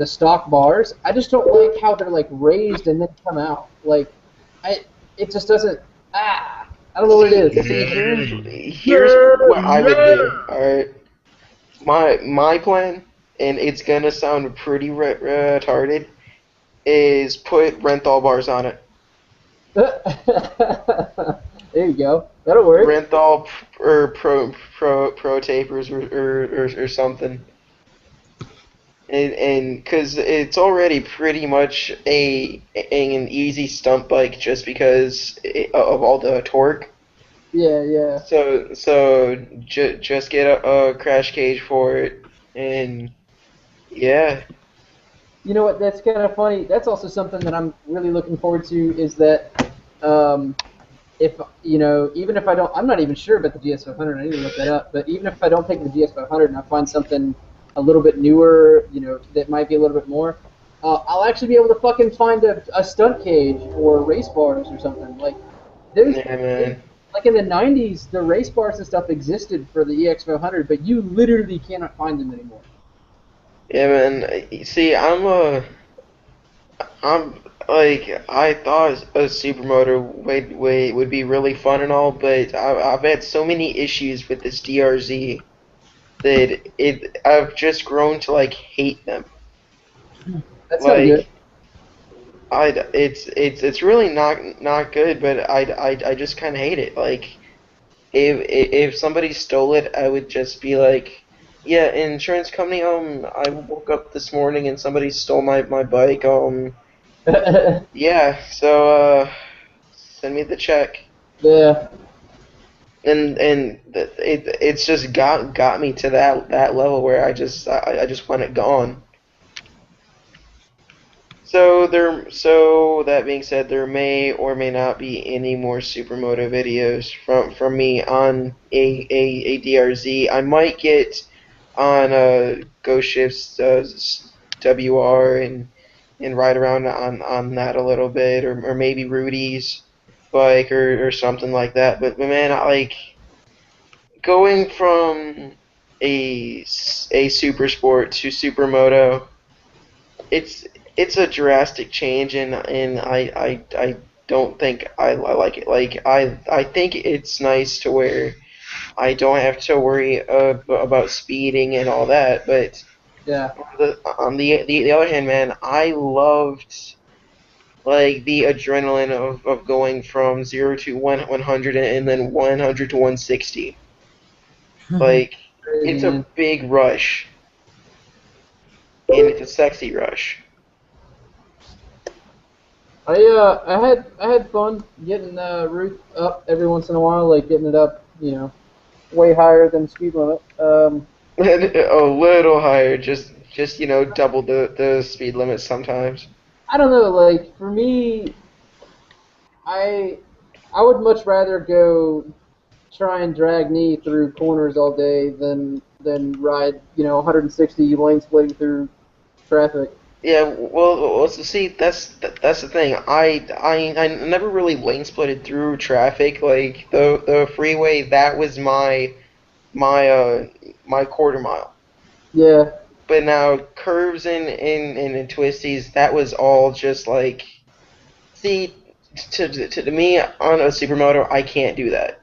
stock bars, I just don't like how they're like raised and then come out. Like, it just doesn't. I don't know what it is. Here's what I would do. All right, my plan, and it's gonna sound pretty retarded, is put Renthal bars on it. There you go. That'll work. Renthal or pro tapers or something. and because it's already pretty much an easy stunt bike just because of all the torque. Yeah. So just get a crash cage for it, and yeah. You know what? That's kind of funny. That's also something that I'm really looking forward to. Is that if even if I don't, I'm not even sure about the GS500. I need to look that up. But even if I don't pick the GS500 and I find something a little bit newer, that might be a little bit more, I'll actually be able to fucking find a stunt cage or race bars or something. Like there's Yeah, man. like in the '90s, the race bars and stuff existed for the EX500, but you literally cannot find them anymore. Yeah, man. See, I'm like I thought a supermoto would be really fun and all, but I've had so many issues with this DRZ that I've just grown to like hate them. That's not good. Like it's really not good, but I just kind of hate it. Like if somebody stole it, I would just be like, yeah, insurance company, I woke up this morning and somebody stole my bike, yeah, so send me the check. Yeah. It's just got me to that level where I just want it gone. So that being said, there may or may not be any more Supermoto videos from me on a DRZ. I might get on Ghost Shift's WR and ride around on that a little bit, or maybe Rudy's bike or something like that. But man, like going from a super sport to supermoto, it's it's a drastic change, and I don't think I like it. Like I think it's nice to where I don't have to worry about speeding and all that, but Yeah. on the other hand, man, I loved like the adrenaline of going from 0 to 100 and then 100 to 160. Like Crazy, it's a man. big rush, and it's a sexy rush. I had fun getting Ruth up every once in a while, like getting it up, way higher than speed limit. A little higher, just double the speed limit sometimes. I don't know, like for me, I I would much rather go try and drag me through corners all day than ride 160 lane splitting through traffic. Yeah, well, see, that's the thing. I never really lane splitted through traffic. Like the freeway, that was my quarter mile. Yeah, But now curves and twisties, that was all just like, see, to me on a supermoto, I can't do that.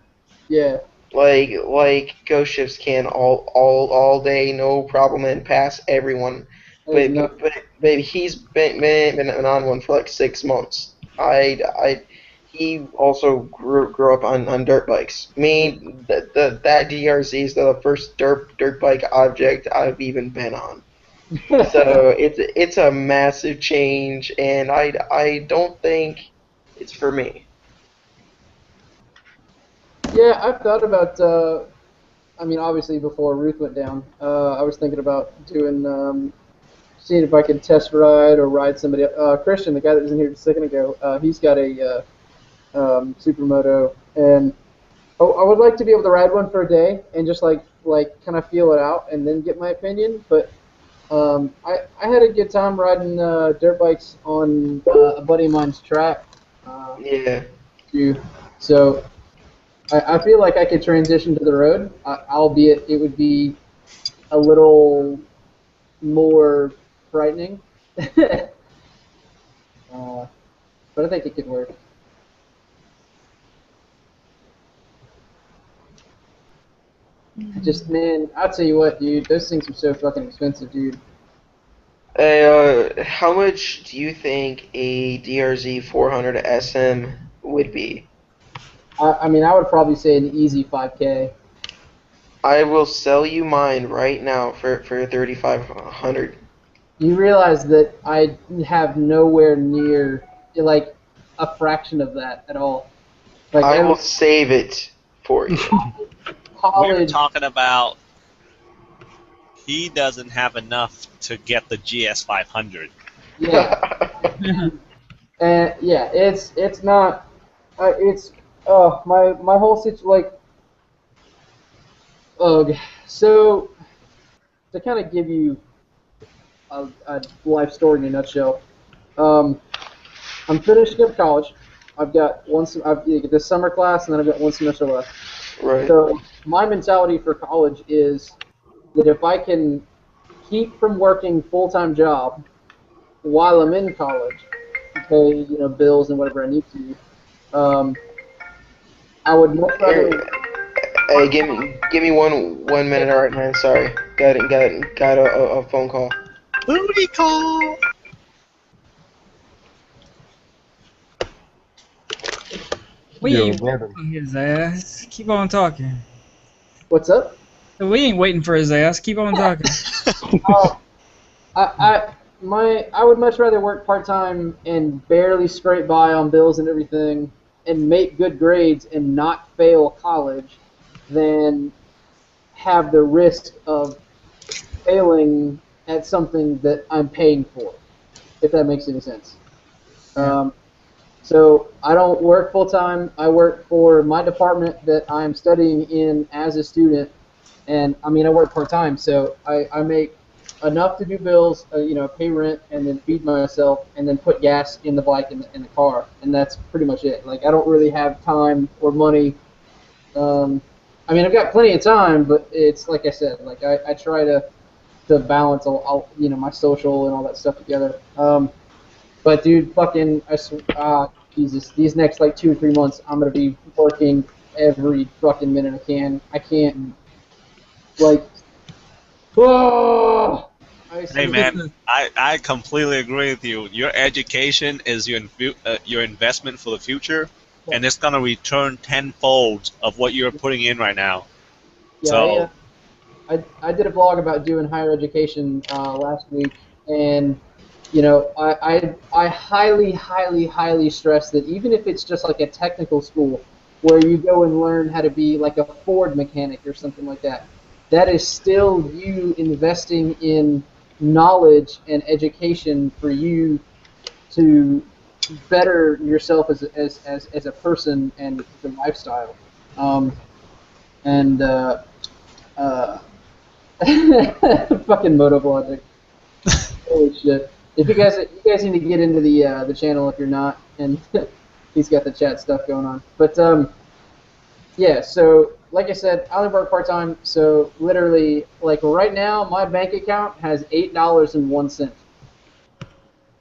yeah. Like ghost ships can all day, no problem, and pass everyone. That is not. But he's been on one for like 6 months. He also grew up on dirt bikes. Me, that DRZ is the first dirt bike object I've even been on. So it's a massive change, and I don't think it's for me. Yeah, I've thought about. I mean, obviously before Ruth went down, I was thinking about doing, seeing if I could test ride or ride somebody. Christian, the guy that was in here just a second ago, he's got a supermoto, and I would like to be able to ride one for a day and just like kind of feel it out and then get my opinion. But I had a good time riding dirt bikes on a buddy of mine's track. Yeah. Too. So I feel like I could transition to the road, albeit it would be a little more frightening. But I think it could work. Just, man, I'll tell you what, dude, those things are so fucking expensive, dude. How much do you think a DRZ 400 SM would be? I mean, I would probably say an easy 5K. I will sell you mine right now for 3,500. you realize that I have nowhere near like a fraction of that at all. Like I will save it for you. We were college, talking about he doesn't have enough to get the GS 500. yeah, and yeah, it's not, it's my whole situation like, so to kind of give you a life story in a nutshell, um, I'm finishing up college. I've got I've this summer class, and then I've got one semester left. Right. So my mentality for college is that if I can keep from working full-time job while I'm in college, to pay bills and whatever I need to, I would much rather. Hey, give me one minute, alright, man. Sorry, got a phone call. Booty call. We Yo, ain't brother. waiting for his ass. Keep on talking. What's up? We ain't waiting for his ass. Keep on talking. I would much rather work part-time and barely scrape by on bills and everything and make good grades and not fail college than have the risk of failing at something that I'm paying for, if that makes any sense. So I don't work full-time. I work for my department that I'm studying in as a student, and I mean I work part-time, so I make enough to do bills, pay rent, and then feed myself, and then put gas in the bike in the car, and that's pretty much it. Like I don't really have time or money. I mean I've got plenty of time, but it's like I said, like I try to balance all my social and all that stuff together. But dude, fucking Jesus, these next like 2 or 3 months, I'm gonna be working every fucking minute I can. I can't like. Oh, Hey man, I completely agree with you. Your education is your investment for the future, and it's gonna return tenfold of what you're putting in right now. Yeah, So I did a blog about doing higher education last week, and I highly, highly, highly stress that even if it's just like a technical school where you go and learn how to be like a Ford mechanic or something like that, that is still you investing in knowledge and education for you to better yourself as a person and the lifestyle. And fucking Motovlogic. Holy shit! If you guys need to get into the channel if you're not, and he's got the chat stuff going on. But yeah. So like I said, I only work part time. So literally, like right now, my bank account has $8.01.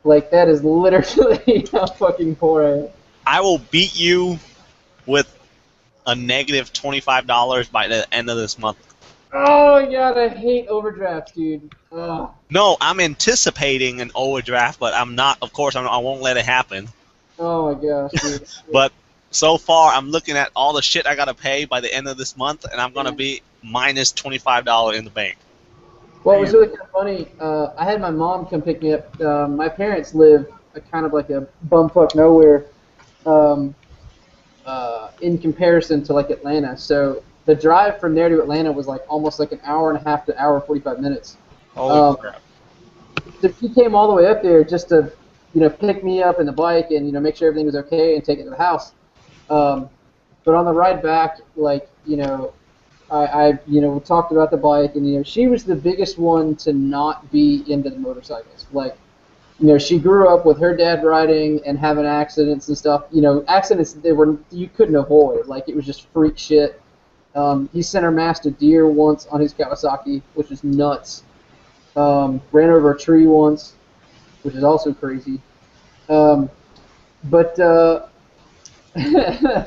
Like that is literally how fucking poor I am. I will beat you with a negative $25 by the end of this month. Oh my god, I hate overdrafts, dude. Ugh. No, I'm anticipating an overdraft, but I'm not. Of course, I won't let it happen. Oh my gosh, dude. But so far, I'm looking at all the shit I gotta pay by the end of this month, and I'm gonna be minus $25 in the bank. Well, it was really kind of funny. I had my mom come pick me up. My parents live kind of like a bumfuck nowhere in comparison to like Atlanta. So the drive from there to Atlanta was like almost like an hour and a half to hour 45 minutes. Holy crap. So she came all the way up there just to, pick me up in the bike and, make sure everything was okay and take it to the house. But on the ride back, like, I talked about the bike, and she was the biggest one to not be into the motorcycles. Like, she grew up with her dad riding and having accidents and stuff. Accidents you couldn't avoid. Like, it was just freak shit. He center massed a deer once on his Kawasaki, which is nuts. Ran over a tree once, which is also crazy. But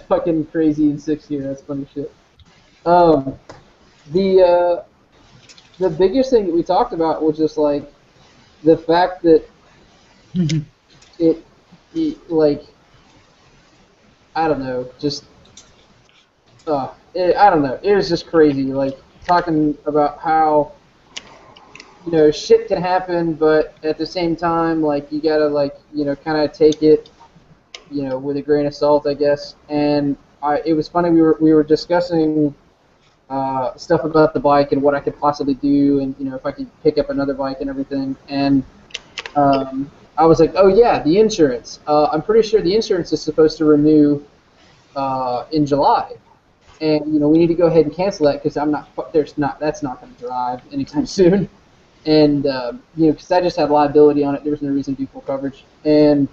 fucking crazy in 6th year. That's funny shit. The biggest thing that we talked about was just like the fact that it like I don't know, just I don't know. It was just crazy. Like talking about how you know, shit can happen, but at the same time, like, you gotta, like, you know, kind of take it, you know, with a grain of salt, I guess. And it was funny, we were discussing stuff about the bike and what I could possibly do, and, you know, if I could pick up another bike and everything. And I was like, oh yeah, the insurance. I'm pretty sure the insurance is supposed to renew in July. And, you know, we need to go ahead and cancel that because that's not going to drive anytime soon. And, you know, because I just had liability on it, there was no reason to do full coverage. And,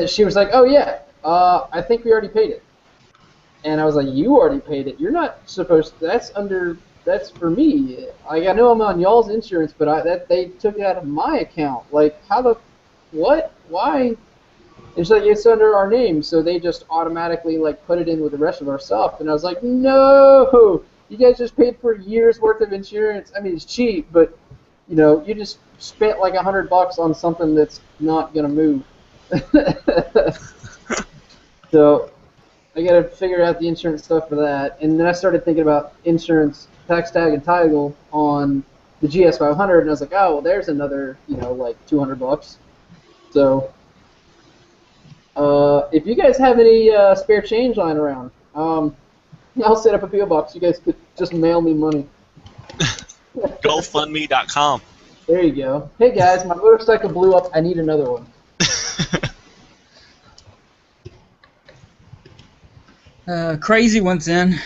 she was like, oh yeah, I think we already paid it. And I was like, you already paid it? You're not supposed to, that's for me. Like, I know I'm on y'all's insurance, but they took it out of my account. Like, what? Why? It's like, it's under our name, so they just automatically, like, put it in with the rest of our stuff. And I was like, no! You guys just paid for a year's worth of insurance. I mean, it's cheap, but, you know, you just spent like $100 on something that's not going to move. So I got to figure out the insurance stuff for that. And then I started thinking about insurance, tax tag, and title on the GS500, and I was like, oh, well, there's another, you know, like $200. So... if you guys have any spare change lying around, I'll set up a PO box. You guys could just mail me money. GoFundMe.com. There you go. Hey guys, my motorcycle blew up. I need another one. Crazy one's in.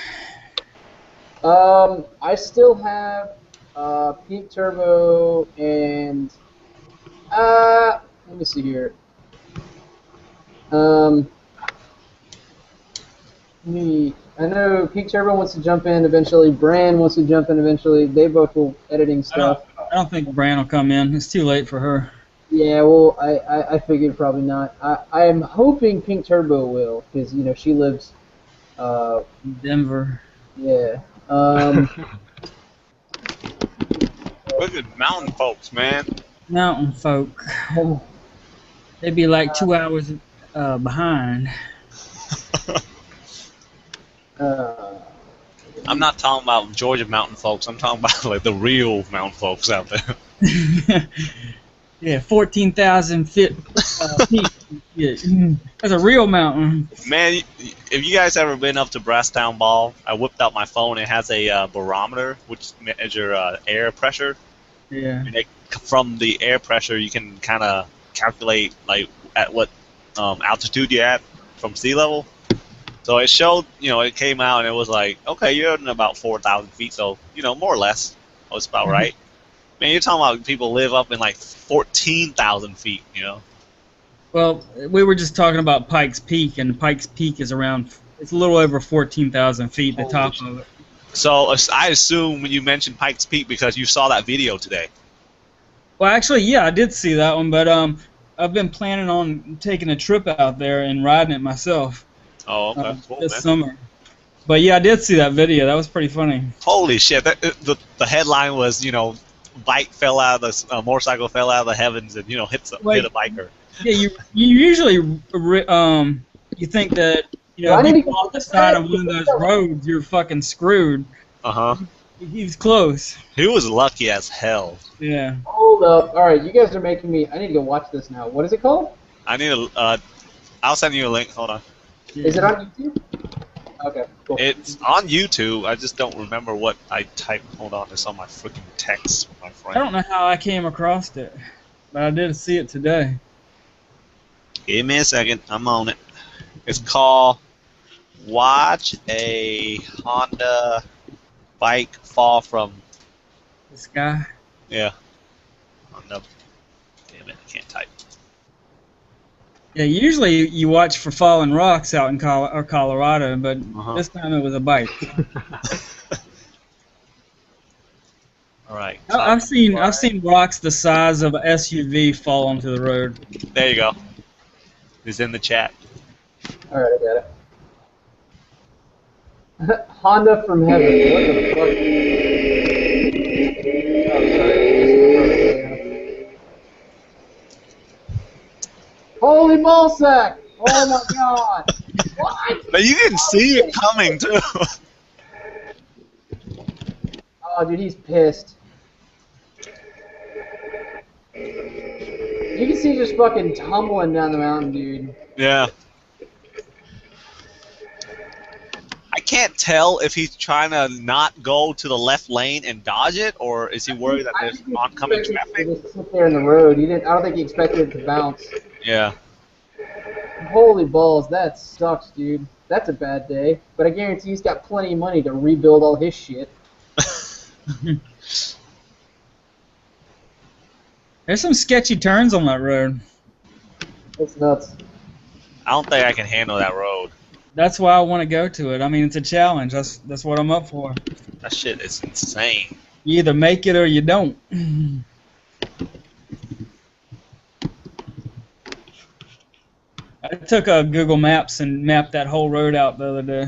I still have Peak Turbo and let me see here. I know Peak Turbo wants to jump in eventually. Bran wants to jump in eventually. They both will editing stuff. I don't think Bran will come in. It's too late for her. Yeah, well, I figured probably not. I'm hoping Pink Turbo will, because, you know, she lives Denver. Yeah. Look at mountain folks, man. Mountain folk. They'd be like 2 hours behind. I'm not talking about Georgia mountain folks. I'm talking about like the real mountain folks out there. Yeah, 14,000 feet. Yeah. That's a real mountain. Man, if you guys ever been up to Brasstown Ball, I whipped out my phone. It has a barometer, which measures air pressure. Yeah. And from the air pressure, you can kind of calculate like at what altitude you're at from sea level. So it showed, you know, it came out and it was like, okay, you're at about 4,000 feet, so, you know, more or less. That was about right. Man, you're talking about people live up in like 14,000 feet, you know? Well, we were just talking about Pikes Peak, and Pikes Peak is around, it's a little over 14,000 feet, the top of it. So I assume when you mentioned Pikes Peak because you saw that video today. Well, actually, yeah, I did see that one, but I've been planning on taking a trip out there and riding it myself. Oh, okay. Cool, this man. summer. But yeah, I did see that video. That was pretty funny. Holy shit! The headline was, you know, bike fell out of the motorcycle fell out of the heavens and, you know, hit a biker. Yeah, you usually you think that, you know, if you go off the side of one of those roads, you're fucking screwed. He was close. He was lucky as hell. Yeah. Hold up. All right, you guys are making me. I need to go watch this now. What is it called? I need a. I'll send you a link. Hold on. Is it on YouTube? Okay, cool. It's on YouTube. I just don't remember what I typed. Hold on, it's on my freaking text, my friend. I don't know how I came across it, but I did see it today. Give me a second. I'm on it. It's called "Watch a Honda Bike Fall from the Sky." Yeah. Honda. Damn it! I can't type. Yeah, usually you watch for falling rocks out in Colorado, but this time it was a bike. All right. I've seen rocks the size of an SUV fall onto the road. There you go. It's in the chat. All right, I got it. Honda from heaven. What the fuck? Holy ballsack! Oh my god! What? But you can see it coming too. Oh, dude, he's pissed. You can see just fucking tumbling down the mountain, dude. Yeah. I can't tell if he's trying to not go to the left lane and dodge it, or is he worried that there's oncoming traffic? Just sit there in the road. I don't think he expected it to bounce. Yeah. Holy balls, that sucks, dude. That's a bad day. But I guarantee he's got plenty of money to rebuild all his shit. There's some sketchy turns on that road. It's nuts. I don't think I can handle that road. That's why I want to go to it. I mean, it's a challenge. That's what I'm up for. That shit is insane. You either make it or you don't. I took Google Maps and mapped that whole road out the other day.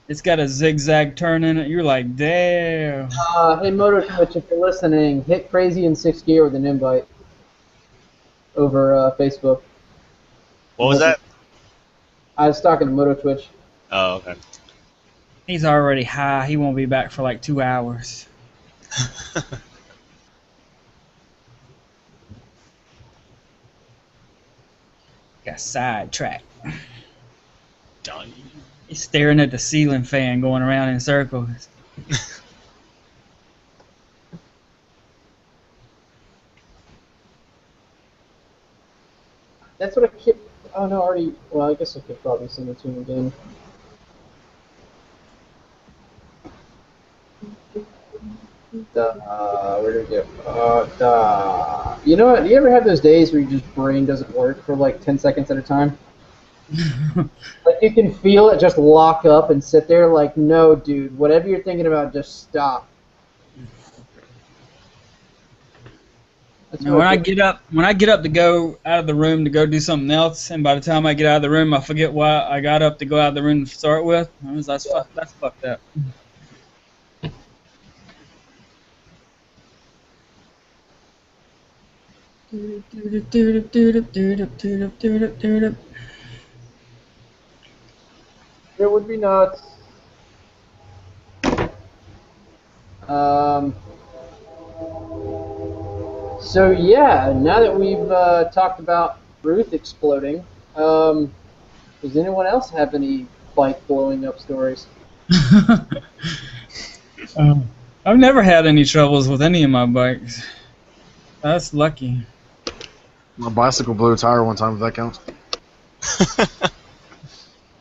It's got a zigzag turn in it. You're like, damn. Hey, Moto Twitch, if you're listening, hit Crazy in Stkr with an invite over Facebook. What was that? I was talking to Moto Twitch. Oh, okay. He's already high. He won't be back for like 2 hours. Got sidetracked. Done. He's staring at the ceiling fan going around in circles. That's what I kept. Oh no, already. Well, I guess I could probably send it to him again. Where did it go? You know what? Do you ever have those days where your just brain doesn't work for like 10 seconds at a time? Like you can feel it just lock up and sit there like, no, dude, whatever you're thinking about, just stop. When I get up to go out of the room to go do something else, and by the time I get out of the room, I forget why I got up to go out of the room to start with. That's fucked up. It would be nuts. So yeah, now that we've talked about Ruth exploding, does anyone else have any bike blowing up stories? I've never had any troubles with any of my bikes. That's lucky. My bicycle blew a tire one time, if that counts.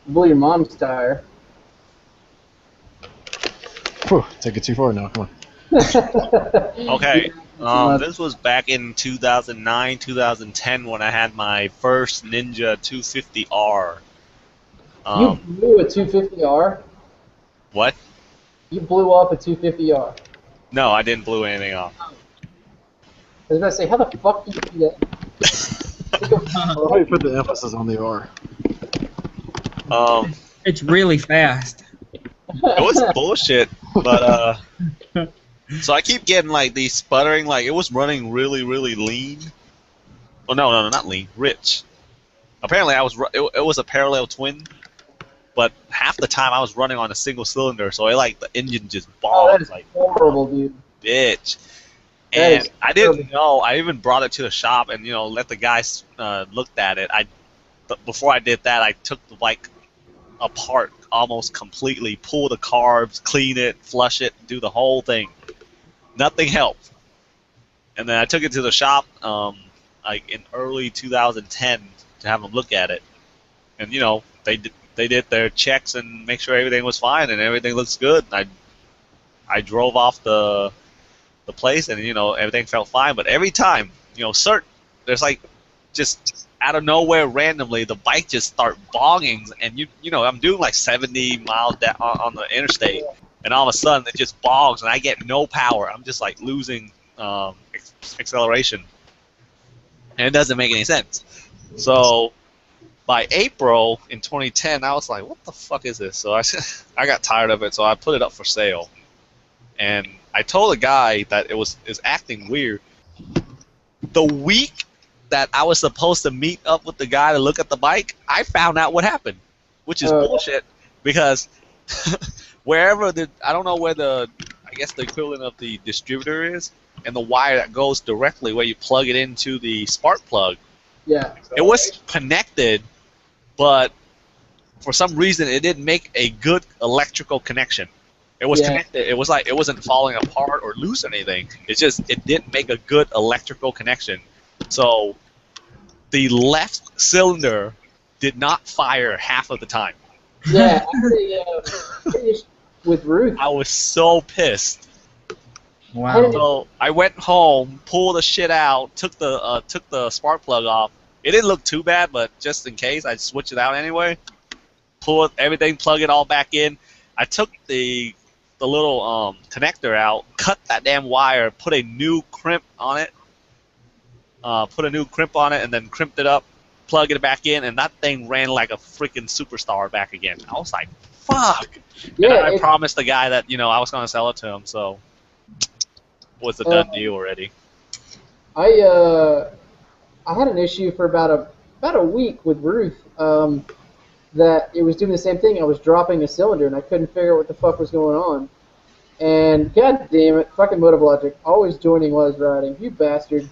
Blew your mom's tire. Whew, take it too far now, come on. Okay. This was back in 2009, 2010 when I had my first Ninja 250R. You blew a 250R? What? You blew up a 250R? No, I didn't blow anything off. I was about to say, how the fuck did you do that? How do you put the emphasis on the R? It's really fast. It was bullshit, but so I keep getting like these sputtering, like it was running really, really lean. Oh no, not lean, rich. Apparently it was a parallel twin, but half the time I was running on a single cylinder, so the engine just bombed. That is horrible, dude. Bitch. And I didn't know. I even brought it to the shop and let the guys looked at it. Before I did that, I took the bike apart almost completely, pull the carbs, clean it, flush it, do the whole thing. Nothing helped. And then I took it to the shop in early 2010 to have them look at it. And they did their checks and make sure everything was fine and everything looks good. And I drove off the place and everything felt fine. But every time there's just out of nowhere randomly the bike just start bonging and I'm doing like 70 miles on the interstate and all of a sudden it just bongs and I get no power. I'm just like losing acceleration and it doesn't make any sense. So by April in 2010 I was like, what the fuck is this? So I got tired of it, so I put it up for sale and I told the guy that it was acting weird. The week that I was supposed to meet up with the guy to look at the bike, I found out what happened, which is bullshit because wherever I don't know where I guess the equivalent of the distributor is, and the wire that goes directly where you plug it into the spark plug. Yeah. It was connected, but for some reason it didn't make a good electrical connection. It was connected. It was like it wasn't falling apart or loose or anything. It's just it didn't make a good electrical connection. So the left cylinder did not fire half of the time. Yeah, actually, with Ruth. I was so pissed. Wow. So I went home, pulled the shit out, took the spark plug off. It didn't look too bad, but just in case, I switched it out anyway. Pull everything, plug it all back in. I took the little connector out, cut that damn wire, put a new crimp on it, and then crimped it up, plug it back in, and that thing ran like a freaking superstar back again. I was like, fuck. Yeah, and I promised the guy that I was gonna sell it to him, so it was a done deal already. I had an issue for about a week with Ruth. That it was doing the same thing. I was dropping a cylinder and I couldn't figure out what the fuck was going on. And god damn it, fucking Motive Logic, always joining while I was riding. You bastard.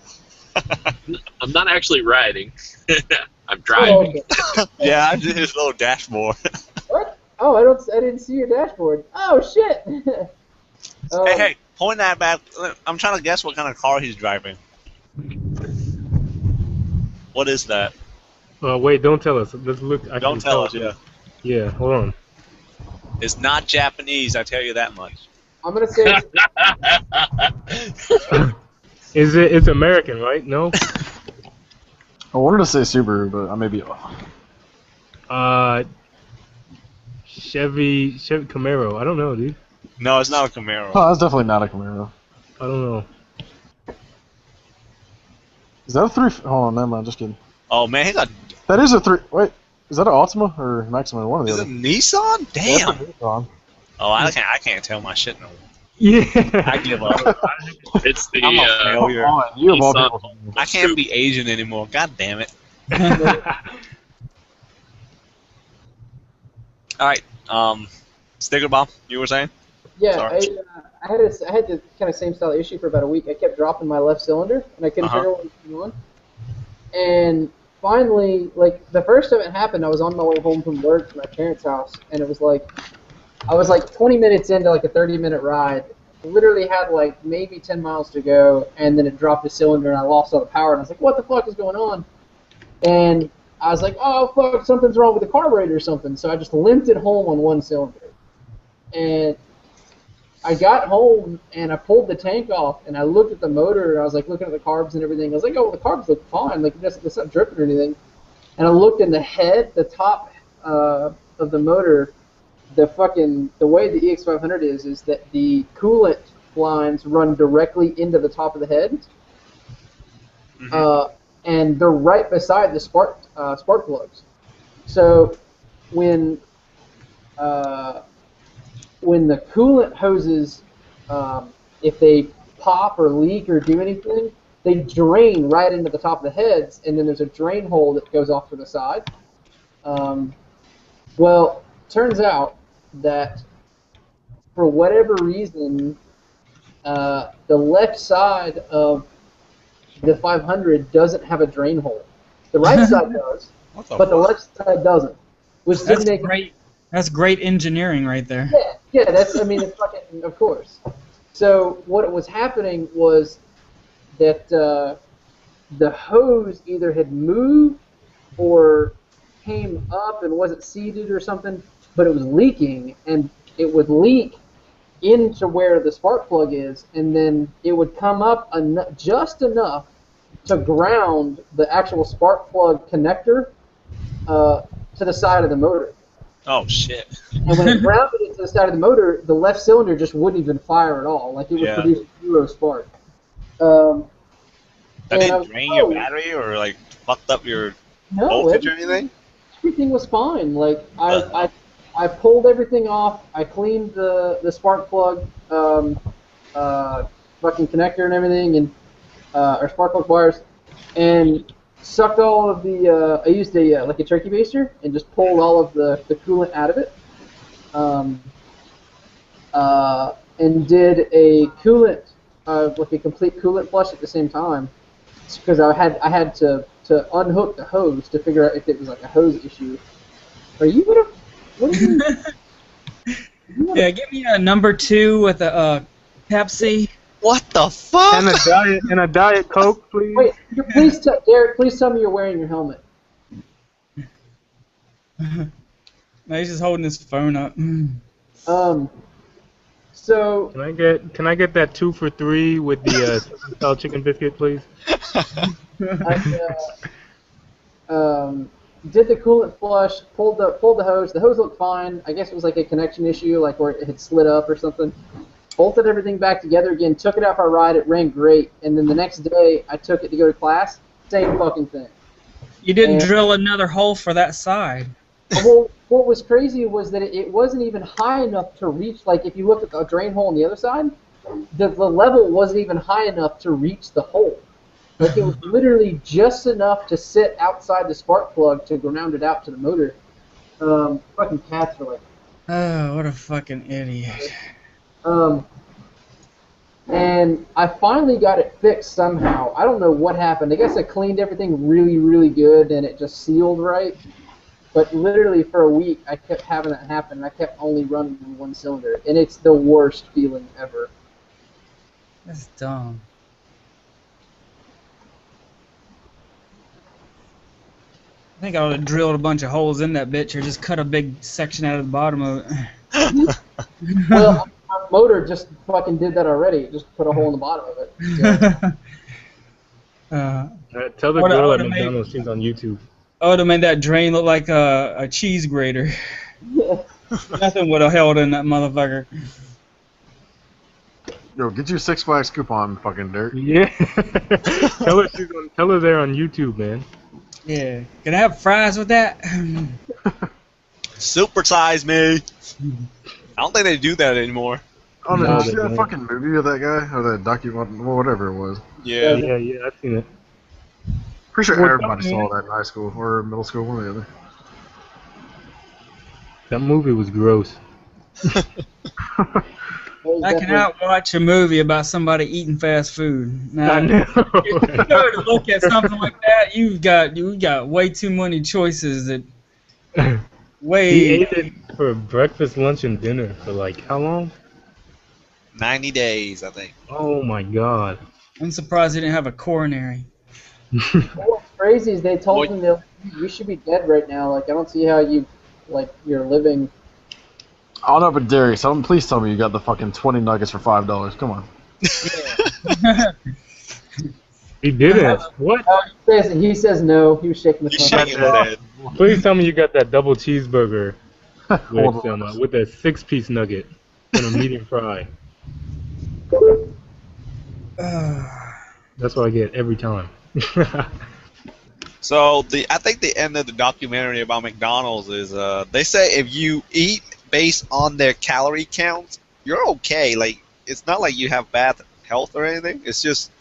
I'm not actually riding. I'm driving. Oh, okay. Yeah, I did his little dashboard. What? Oh, I didn't see your dashboard. Oh shit. Hey, point that back. I'm trying to guess what kind of car he's driving. What is that? Wait, don't tell us. Let's look. Don't tell us, yeah. Yeah, hold on. It's not Japanese, I tell you that much. I'm gonna say. It's American, right? No. I wanted to say Subaru, but I may be off. Chevy Camaro. I don't know, dude. No, it's not a Camaro. Oh, that's definitely not a Camaro. I don't know. Is that a 3? Hold on, never mind. Just kidding. Oh man, he got. That is a 3. Wait, is that an Altima or Maxima? One of the Is other. it Nissan? Damn. That's a Nissan. Oh, I can't tell my shit no more. Yeah. I give up. It's the I'm a failure. Oh, you of all Nissan. people. I can't be Asian anymore. God damn it. All right. Stkr bomb. You were saying? Yeah, Sorry. I had the kind of same style issue for about a week. I kept dropping my left cylinder, and I couldn't figure out what was going on. And finally, like the first time it happened, I was on my way home from work to my parents' house, and it was like I was like 20 minutes into like a 30-minute ride. Literally had like maybe 10 miles to go, and then it dropped the cylinder, and I lost all the power. And I was like, "What the fuck is going on?" And I was like, "Oh fuck, something's wrong with the carburetor or something." So I just limped it home on one cylinder, and I got home and I pulled the tank off and I looked at the motor and I was like looking at the carbs and everything. I was like, oh, well, the carbs look fine, like it's not dripping or anything. And I looked in the head, the top of the motor, the way the EX500 is that the coolant lines run directly into the top of the head, and they're right beside the spark plugs. So when the coolant hoses, if they pop or leak or do anything, they drain right into the top of the heads, and then there's a drain hole that goes off to the side. Well, turns out that for whatever reason, the left side of the 500 doesn't have a drain hole. The right side does, but the left side doesn't. Which That's great. That's great engineering right there. Yeah, that's, I mean, it's fucking, of course. So what was happening was that the hose either had moved or came up and wasn't seated or something, but it was leaking, and it would leak into where the spark plug is, and then it would come up just enough to ground the actual spark plug connector to the side of the motor. Oh shit. And when it grounded it to the side of the motor, the left cylinder just wouldn't even fire at all. Like it would produce 0 spark. That didn't drain your battery or like fucked up your voltage or anything? Everything was fine. Like I pulled everything off. I cleaned the spark plug, fucking connector and everything, and or spark plug wires, and sucked all of the. I used like a turkey baster and just pulled all of the coolant out of it. and did a coolant, like a complete coolant flush at the same time, because I had to unhook the hose to figure out if it was like a hose issue. Are you gonna? What are you? Yeah, give me a number 2 with a Pepsi. What the fuck? And a diet Coke, please. Wait, Derek, please tell me you're wearing your helmet. No, he's just holding his phone up. So Can I get that 2 for $3 with the style chicken biscuit, please? I did the coolant flush, pulled the hose. The hose looked fine. I guess it was like a connection issue, like where it had slid up or something. Bolted everything back together again, took it out for a ride. It ran great. And then the next day, I took it to go to class. Same fucking thing. You didn't drill another hole for that side. Well, what was crazy was that it wasn't even high enough to reach, like if you look at the drain hole on the other side, the level wasn't even high enough to reach the hole. Like it was literally just enough to sit outside the spark plug to ground it out to the motor. Fucking cats were like... Oh, what a fucking idiot. And I finally got it fixed somehow. I don't know what happened. I guess I cleaned everything really, really good and it just sealed right. But literally for a week, I kept having that happen. I kept only running in one cylinder, and it's the worst feeling ever. That's dumb. I think I would have drilled a bunch of holes in that bitch, or just cut a big section out of the bottom of it. Well, our motor just fucking did that already. It just put a hole in the bottom of it. So. Tell the girl at McDonald's she's on YouTube. I would have made that drain look like a cheese grater. Nothing would have held in that motherfucker. Yo, get your Six Flags coupon, fucking dirt. Yeah. tell her they're on YouTube, man. Yeah. Can I have fries with that? Supersize me. I don't think they do that anymore. Oh no, did you see that fucking movie of that guy or that document, whatever it was? Yeah, I've seen it. Pretty sure everybody saw that in high school or middle school, one or the other. That movie was gross. I cannot watch a movie about somebody eating fast food. Now, I know. If you go to look at something like that, you got way too many choices that. He ate it for breakfast, lunch, and dinner for like how long? 90 days, I think. Oh my god. I'm surprised he didn't have a coronary. What's crazy is they told him that you should be dead right now. Like I don't see how you're living. I don't know, but Darius, please tell me you got the fucking 20 nuggets for $5. Come on. Yeah. He didn't. What? He says no. He was shaking the head. Please tell me you got that double cheeseburger with a 6-piece nugget and a medium fry. That's what I get every time. So I think the end of the documentary about McDonald's is they say if you eat based on their calorie count, you're okay. Like it's not like you have bad health or anything. It's just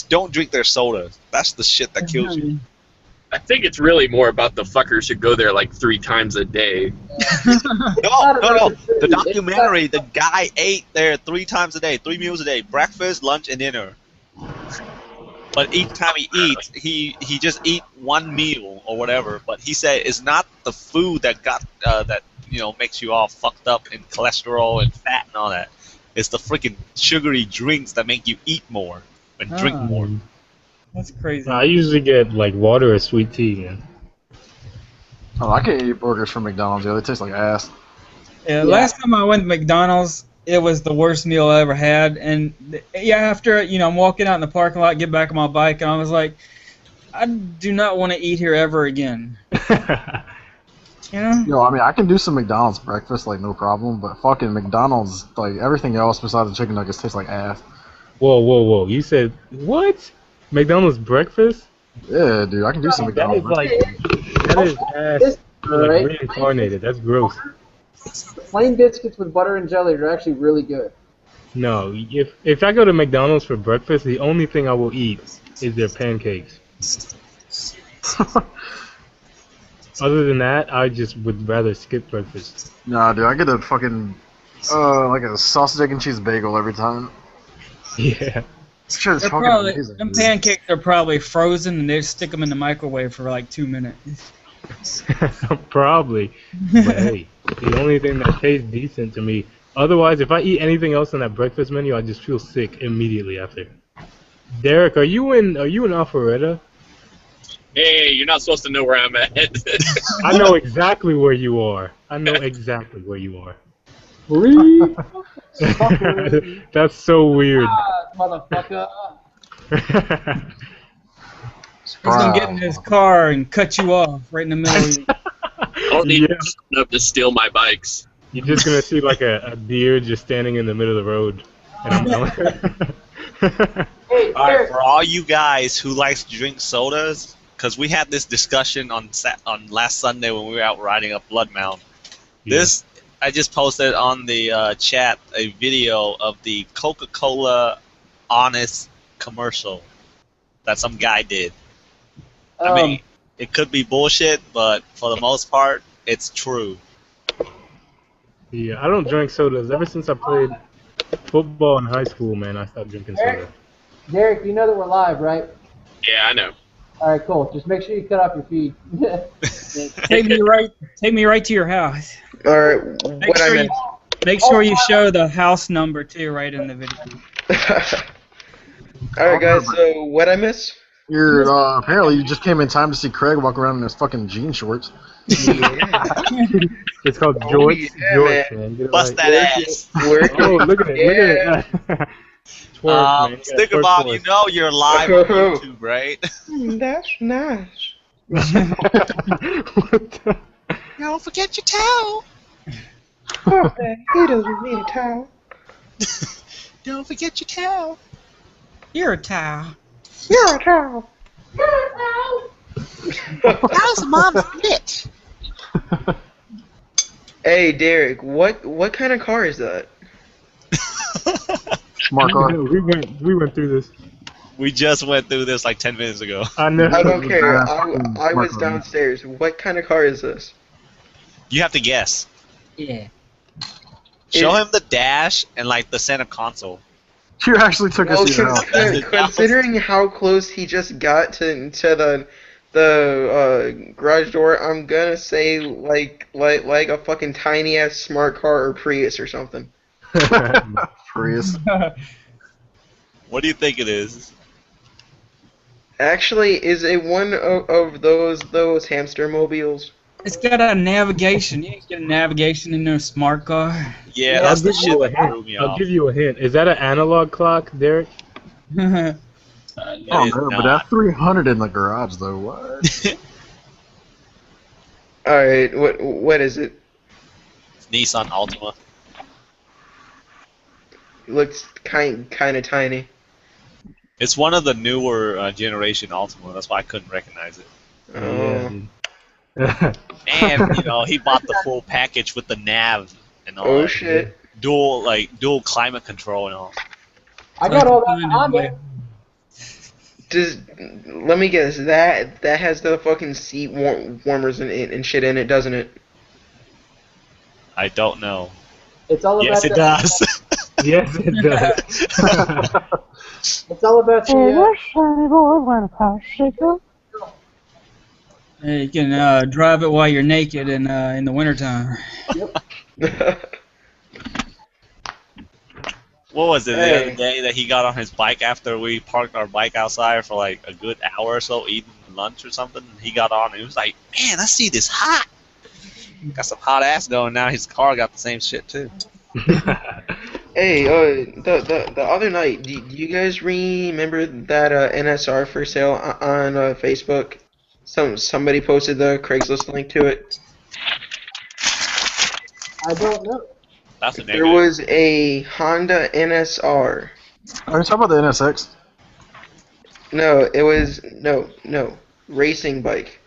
don't drink their sodas. That's the shit that kills you. I think it's really more about the fuckers who go there like 3 times a day. No. The documentary, the guy ate there 3 times a day, 3 meals a day, breakfast, lunch, and dinner. But each time he eats, he just eat 1 meal or whatever. But he said it's not the food that got that makes you all fucked up in cholesterol and fat and all that. It's the freaking sugary drinks that make you eat more and drink more. That's crazy. I usually get like water or sweet tea, man. Oh, I can't eat burgers from McDonald's. Yeah, they taste like ass. Yeah, last time I went to McDonald's, it was the worst meal I ever had. And after I'm walking out in the parking lot, get back on my bike, and I was like, I do not want to eat here ever again. Yo, I mean, I can do some McDonald's breakfast, like no problem. But fucking McDonald's, like everything else besides the chicken nuggets, tastes like ass. Whoa! You said what? McDonald's breakfast? Yeah, dude, I can do some McDonald's breakfast. That is ass, like reincarnated. That's gross. Plain biscuits with butter and jelly are actually really good. No, if I go to McDonald's for breakfast, the only thing I will eat is their pancakes. Other than that, I just would rather skip breakfast. Nah, dude, I get a fucking Like a sausage, egg, and cheese bagel every time. Yeah. This shit is They're fucking probably amazing. them Dude. pancakes are probably frozen and they stick them in the microwave for like 2 minutes. Probably. But hey, the only thing that tastes decent to me. Otherwise, if I eat anything else on that breakfast menu, I just feel sick immediately after. Derek, are you in Alpharetta? Hey, you're not supposed to know where I'm at. I know exactly where you are. I know exactly where you are. Free. That's so weird. Motherfucker. He's gonna get in his car and cut you off right in the middle of I don't need enough to steal my bikes. You're just gonna see like a deer just standing in the middle of the road. And I'm going. Hey, Alright, for all you guys who likes to drink sodas, because we had this discussion on last Sunday when we were out riding up Blood Mound. Yeah. I just posted on the chat a video of the Coca-Cola Honest commercial that some guy did. I mean, it could be bullshit, but for the most part, it's true. Yeah, I don't drink sodas. Ever since I played football in high school, man, I stopped drinking soda. Derek, you know that we're live, right? Yeah, I know. All right, cool. Just make sure you cut off your feed. Take me right to your house. All right, what I meant. Make sure you show the house number too, right in the video. All right, guys. So what I miss? You're apparently you just came in time to see Craig walk around in his fucking jean shorts. Yeah. It's called Oh, Jorts. yeah, Jorts, man. man. Get it Bust right. that ass. Working. Oh, look at it. Yeah. Look at it. Twerk, man. Sticker Bob, you know you're live on YouTube, right? That's nice. What the? Don't forget your towel. He doesn't need a towel. Don't forget your towel. You're a towel. You're a towel. How's mom's bitch? Hey, Derek, what kind of car is that? Smart car. We went through this. We just went through this like 10 minutes ago. I know. I don't care. I was downstairs. What kind of car is this? You have to guess. Yeah. Show him the dash and like the center console. You actually took us to hell. Considering how close he just got to the garage door, I'm gonna say like a fucking tiny ass smart car or Prius or something. Prius. What do you think it is? Actually, is it one of those hamster mobiles? It's got a navigation. You can get a navigation in a smart car. Yeah, that's the shit that hint. threw me I'll off. give you a hint. Is that an analog clock, Derek? It Oh is no, but not. that's 300 in the garage though. What? All right, what is it? It's Nissan Altima. It looks kind of tiny. It's one of the newer generation Altima. That's why I couldn't recognize it. Oh. And you know, he bought the full package with the nav and all. Oh that. shit. Dual climate control and all. I got all that on there. Let me guess, that has the fucking seat warmers and shit in it, doesn't it? I don't know. It's all about Yes, it does. Yes, it does. It's all about the. You can drive it while you're naked in the wintertime. What was it the Hey. other day that he got on his bike after we parked our bike outside for like a good hour or so eating lunch or something? And he got on and he was like, "Man, I see this hot. Got some hot ass going now." His car got the same shit too. Hey, the other night, do you guys remember that NSR for sale on Facebook? Somebody posted the Craigslist link to it. I don't know. That's a There negative. was a Honda NSR. Are you talking about the NSX? No, it was no racing bike.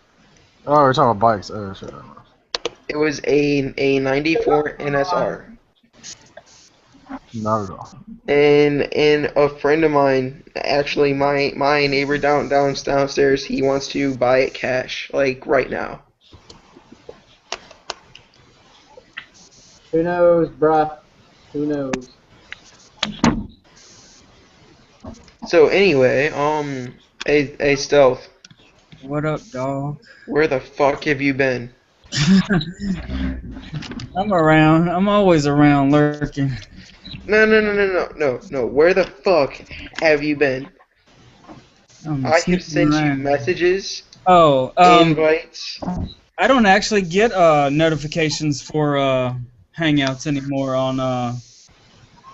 Oh, we're talking about bikes. Oh shit. It was a 94 NSR. Not at all. And a friend of mine, actually my neighbor downstairs, he wants to buy it cash, like right now. Who knows, bruh? Who knows? So anyway, hey Stealth, What up, dog? where the fuck have you been? I'm around. I'm always around, lurking. No. Where the fuck have you been? I'm I have sneaking sent you around. messages, Oh, invites. I don't actually get notifications for Hangouts anymore on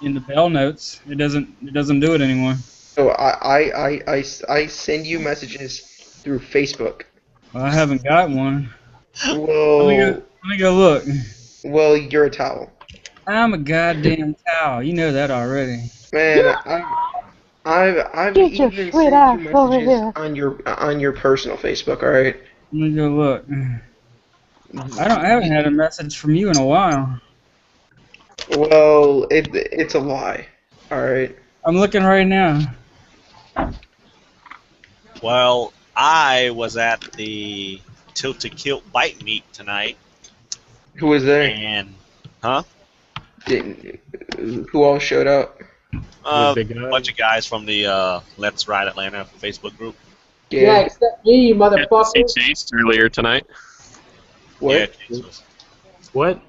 in the bell notes. It doesn't do it anymore. So I send you messages through Facebook. Well, I haven't got one. Well, Let me go look. well, you're a towel. I'm a goddamn cow. You know that already. Man, I've Get your even sweet sent ass you over messages here. on your personal Facebook. All right. Let me go look. I haven't had a message from you in a while. Well, it's a lie. All right. I'm looking right now. Well, I was at the Tilted Kilt bike meet tonight, Who was there? and huh? Who all showed up? A the guy? bunch of guys from the Let's Ride Atlanta Facebook group. Yeah, except me, you Got to see motherfucker. Chase earlier tonight. What? Yeah, Chase was- What?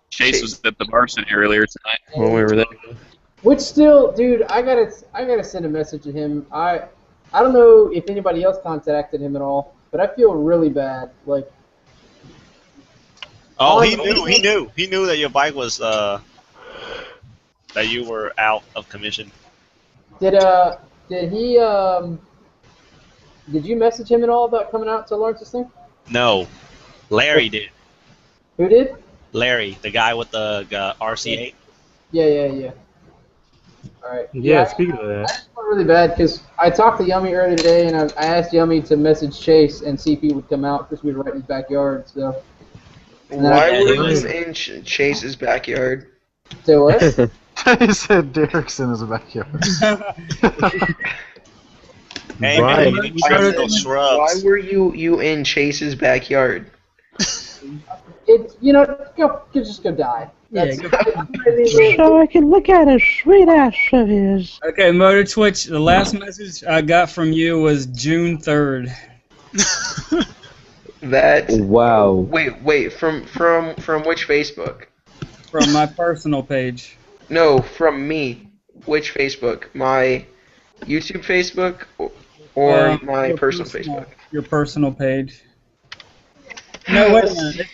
Chase was at the varsity earlier tonight when we were there. Which still, dude, I gotta send a message to him. I don't know if anybody else contacted him at all, but I feel really bad. Like, Oh, he knew that your bike was that you were out of commission. did he did you message him at all about coming out to Lawrence's thing? No, Larry did. Who did? Larry, the guy with the RC8. Yeah. All right. Yeah, speaking of I that. just felt really bad because I talked to Yummy earlier today, and I asked Yummy to message Chase and see if he would come out because we were right in his backyard. So. Why Yeah, were he you was- in Chase's backyard? So what? He said Derek's in his backyard. Hey, Brian, man, you I trying to said, go why shrubs. were you in Chase's backyard? It's just go die. That's, So I can look at his sweet ass of his. Okay, Motor Twitch. The last message I got from you was June 3rd. That. Wow. Wait. From which Facebook? From my personal page. No, from me. Which Facebook? My YouTube Facebook or my Your personal Facebook? Your personal page. No, wait a minute.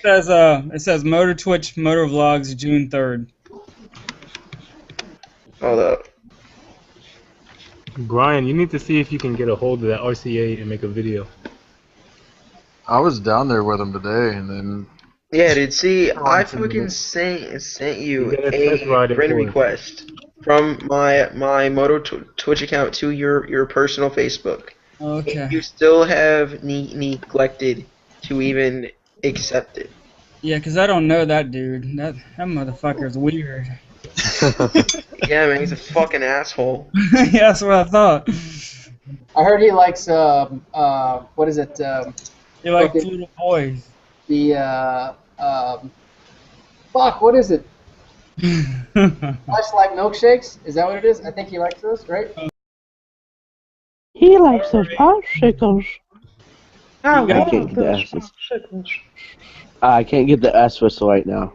It says Motor Twitch Motor Vlogs June 3rd. Hold up. Brian, you need to see if you can get a hold of that RCA and make a video. I was down there with him today, and then Yeah, dude. See, I Awesome, fucking dude. sent you You gotta test ride a it friend for us. request from my Moto Twitch account to your personal Facebook. Okay. You still have neglected to even accept it. Yeah, 'cause I don't know that dude. That motherfucker's weird. Yeah, man, he's a fucking asshole. Yeah, that's what I thought. I heard he likes what is it? You like Okay. little boys. The fuck, what is it? Flashlight milkshakes? Is that what it is? I think he likes those, right? He likes those popsicles. I can't get the ass whistle. I can't get the ass whistle right now.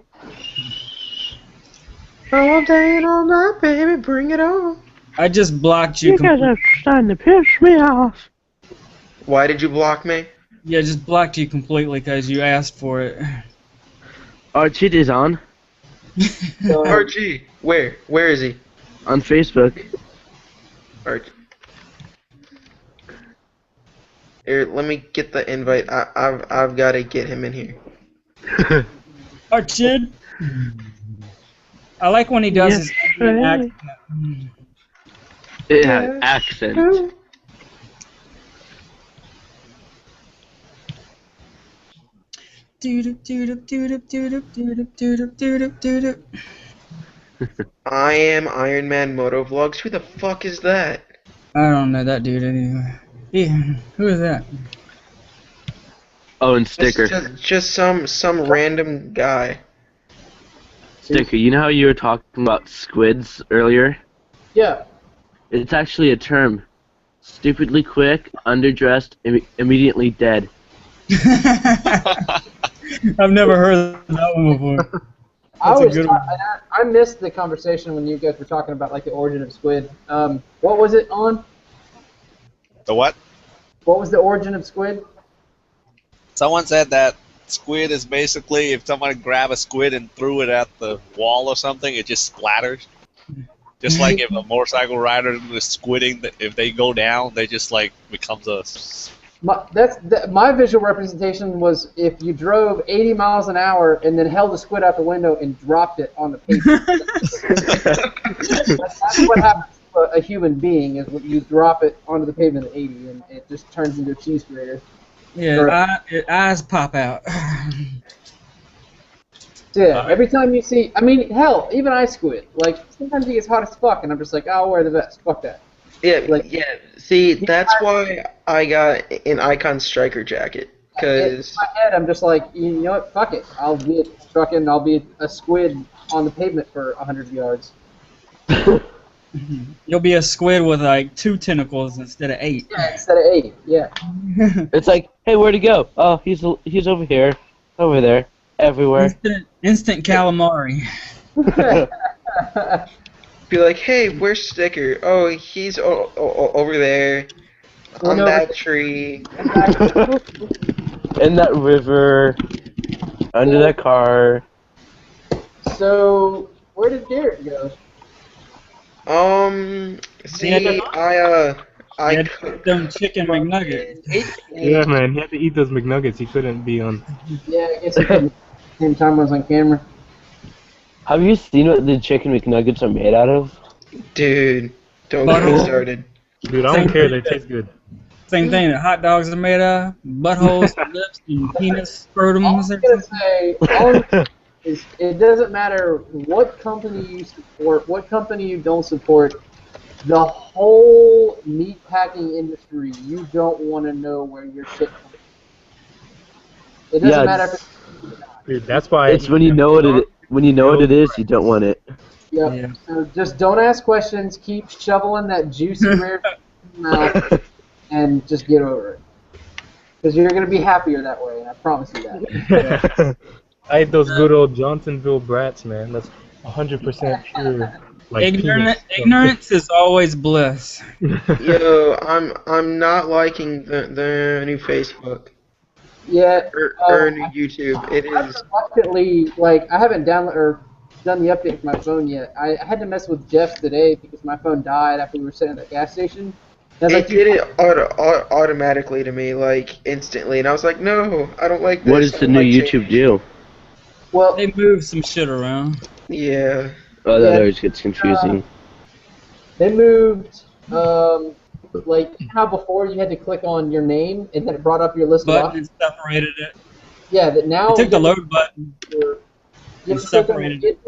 All day and all night, baby, bring it on. I just blocked you. You guys are starting to piss me off. Why did you block me? Yeah, just blocked you completely because you asked for it. Archie is on RG, where? Where is he? on Facebook. RG. Here, let me get the invite. I've got to get him in here. Archid. I like when he does Yes, his Indian right. accent. It had accent. I am Iron Man Moto Vlogs. Who the fuck is that? I don't know that dude anyway. Yeah, who is that? Oh, and Stkr. Just some random guy. Stkr, you know how you were talking about squids earlier? Yeah. It's actually a term. Stupidly quick, underdressed, immediately dead. I've never heard of that one before. That's a good one. I missed the conversation when you guys were talking about like the origin of squid. What was it on? The what? What was the origin of squid? Someone said that squid is basically if someone grabbed a squid and threw it at the wall or something, it just splatters. Just like if a motorcycle rider is squidding, if they go down, they just like becomes a. My visual representation was if you drove 80 miles an hour and then held a squid out the window and dropped it on the pavement. That's what happens to a human being is when you drop it onto the pavement at 80 and it just turns into a cheese grater. Yeah, eyes pop out. Yeah, every time you see, I mean, hell, even I squid. Like, sometimes it gets hot as fuck, and I'm just like, I'll wear the vest. Fuck that. Yeah, Like, yeah. See, that's why I got an Icon Striker jacket. Cause in my head, I'm just like, you know what? Fuck it. I'll be a squid on the pavement for 100 yards. You'll be a squid with like 2 tentacles instead of 8. Yeah, instead of 8. Yeah. It's like, hey, where'd he go? Oh, he's over here, over there, everywhere. Instant calamari. be like, hey, where's Stkr? Oh, he's over there on that tree. In that river, under that car. So, where did Derek go? See, I cooked them chicken McNuggets. Yeah, man, he had to eat those McNuggets. He couldn't be on. Yeah, I guess he couldn't. Same time I was on camera. Have you seen what the chicken McNuggets are made out of? Dude, don't get me started. Dude, I don't care. They taste good. Same thing that hot dogs are made of. Buttholes, lips, and penis scrotums. All I'm gonna say is it doesn't matter what company you support, what company you don't support. The whole meat packing industry, you don't want to know where your shit comes from. It doesn't matter if it's dude, that's why it's when you know what it is, you don't want it. Yep. Yeah. So just don't ask questions. Keep shoveling that juicy rare mouth, and just get over it. Because you're gonna be happier that way, and I promise you that. I ate those good old Johnsonville brats, man. That's 100% pure. Like ignorance is always bliss. Yo, I'm not liking the new Facebook. Yeah. Or new YouTube. It is. Unfortunately, like I haven't downloaded or done the update for my phone yet. I had to mess with Jeff today because my phone died after we were sitting at the gas station. It did it automatically to me, like instantly, and I was like, no, I don't like this. What does the new YouTube do? Well, they move some shit around. Yeah. Oh, that always gets confusing. They moved, like how before you had to click on your name and then it brought up your list of options. And separated it. Yeah, that now it took the load button and separated it,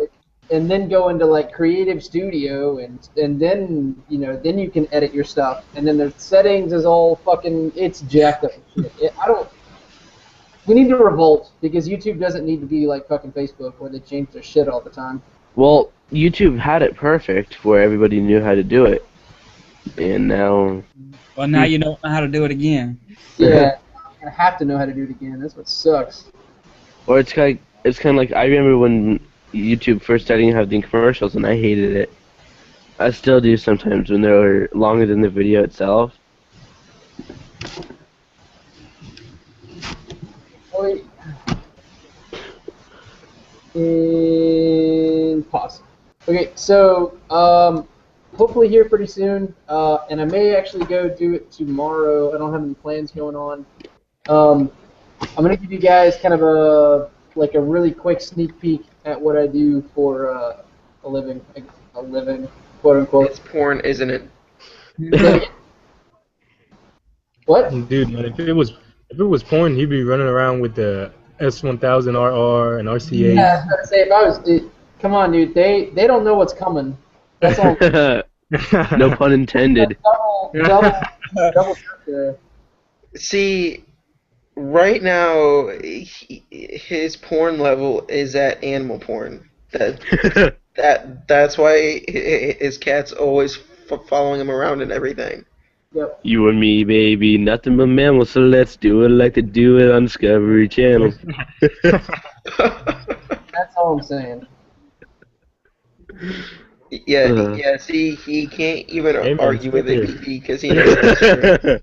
and then go into like Creative Studio and then then you can edit your stuff, and then the settings is all fucking it's jacked up and shit. We need to revolt because YouTube doesn't need to be like fucking Facebook where they change their shit all the time. Well, YouTube had it perfect where everybody knew how to do it, and now. Well, now you don't know how to do it again. Yeah, I have to know how to do it again. That's what sucks. Or it's kind of like I remember when YouTube first started having commercials, and I hated it. I still do sometimes when they're longer than the video itself. And pause. Okay, so hopefully here pretty soon, and I may actually go do it tomorrow. I don't have any plans going on. I'm gonna give you guys kind of a really quick sneak peek at what I do for a living, quote unquote. It's porn, isn't it? What? Dude, man, if it was porn, he'd be running around with the S1000RR and RCA. Yeah, I was gonna say if I was, come on, dude, they don't know what's coming. That's all. No pun intended. Double there. See, right now his porn level is at animal porn. That's why his cat's always following him around and everything. Yep. You and me, baby, nothing but mammals, so let's do it like they do it on Discovery Channel. That's all I'm saying. Yeah. See, he can't even Hey, man, argue with here. it because he knows that's true.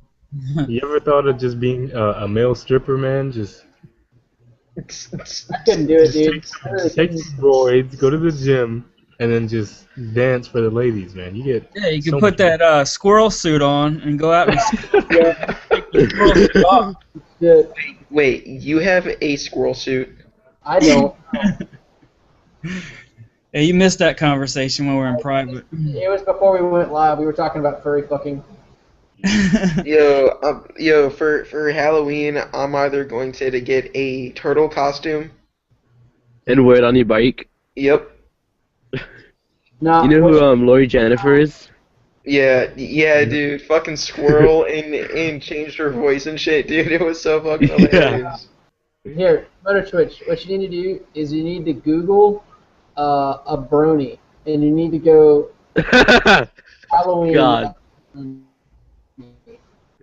You ever thought of just being a male stripper, man? Just I couldn't do it, dude. take some roids, go to the gym, and then just dance for the ladies, man. You get Yeah, you can so put much that squirrel suit on and go out and Yeah. take the squirrel suit off. Dude, Wait, you have a squirrel suit? I don't. Yeah, you missed that conversation when we were in private. It was before we went live. We were talking about furry fucking. Yo, for Halloween, I'm either going to get a turtle costume. And wear it on your bike. Yep. Nah, You know who Lori Jennifer is? Yeah, dude. Fucking squirrel and changed her voice and shit, dude. It was so fucking hilarious. Here, Motor Twitch. What you need to do is you need to Google a brony, and you need to go Halloween. God.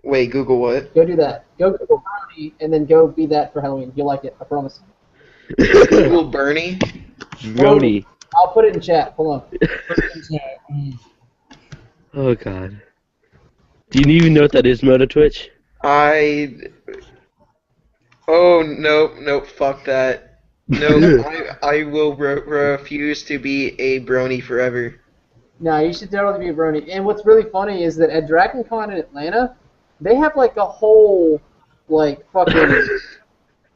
Wait, Google what? Go do that. Go Google brony, and then go be that for Halloween. You'll like it. I promise. Google Bernie? Brony. I'll put it in chat. Hold on. Oh, God. Do you even know what that is, Moto Twitch? Oh, nope, fuck that. No, I will refuse to be a brony forever. No, you should totally be a brony. And what's really funny is that at DragonCon in Atlanta, they have like a whole like fucking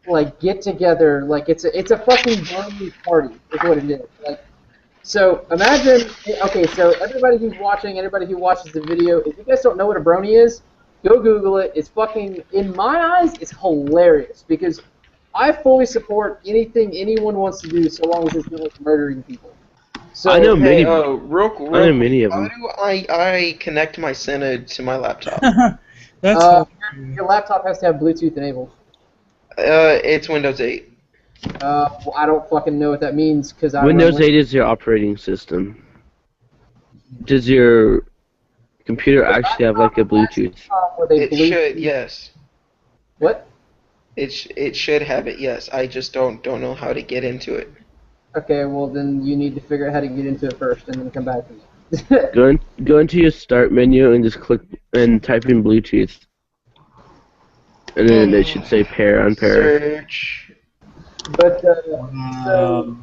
like get together. Like it's a fucking brony party. Is what it is. Like, so imagine. Okay, so everybody who's watching, anybody who watches the video, if you guys don't know what a brony is, go Google it. It's fucking, in my eyes, it's hilarious because I fully support anything anyone wants to do so long as it's not like murdering people. So, I know many. Real I know many of how them. do I connect my Senate to my laptop? Your laptop has to have Bluetooth enabled. It's Windows 8. Well, I don't fucking know what that means because I Windows 8 is your operating system. Does your computer actually have like a Bluetooth? It should, yes. What? It should have it, yes. I just don't know how to get into it. Okay, well then you need to figure out how to get into it first and then come back to me. Go into your start menu and just click and type in Bluetooth. And then it should say pair on pair. Search. But so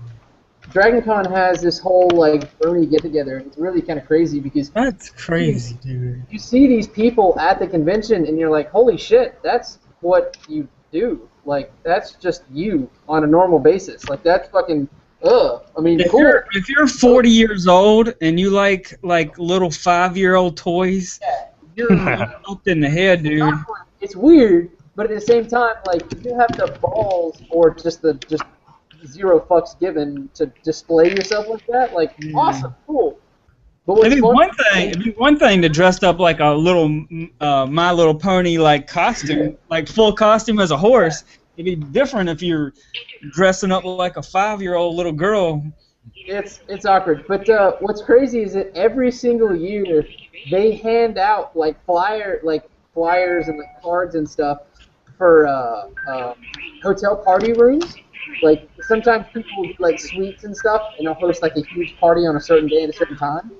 DragonCon has this whole like brony get together. It's really kind of crazy because that's crazy, dude. You see these people at the convention and you're like, holy shit, that's what you do. Like that's just you on a normal basis. Like that's fucking I mean, if cool. If you're 40 years old and you like little 5-year-old toys, you're up in the head, dude. It's weird, but at the same time, like you have the balls or just zero fucks given to display yourself like that. Like awesome, cool. But It'd be one thing to dress up like a little My Little Pony like costume, like full costume as a horse. It'd be different if you're dressing up like a 5-year-old little girl. It's awkward, but what's crazy is that every single year they hand out like flyers and like cards and stuff for hotel party rooms. Like sometimes people do, like suites and stuff, and they'll host like a huge party on a certain day at a certain time.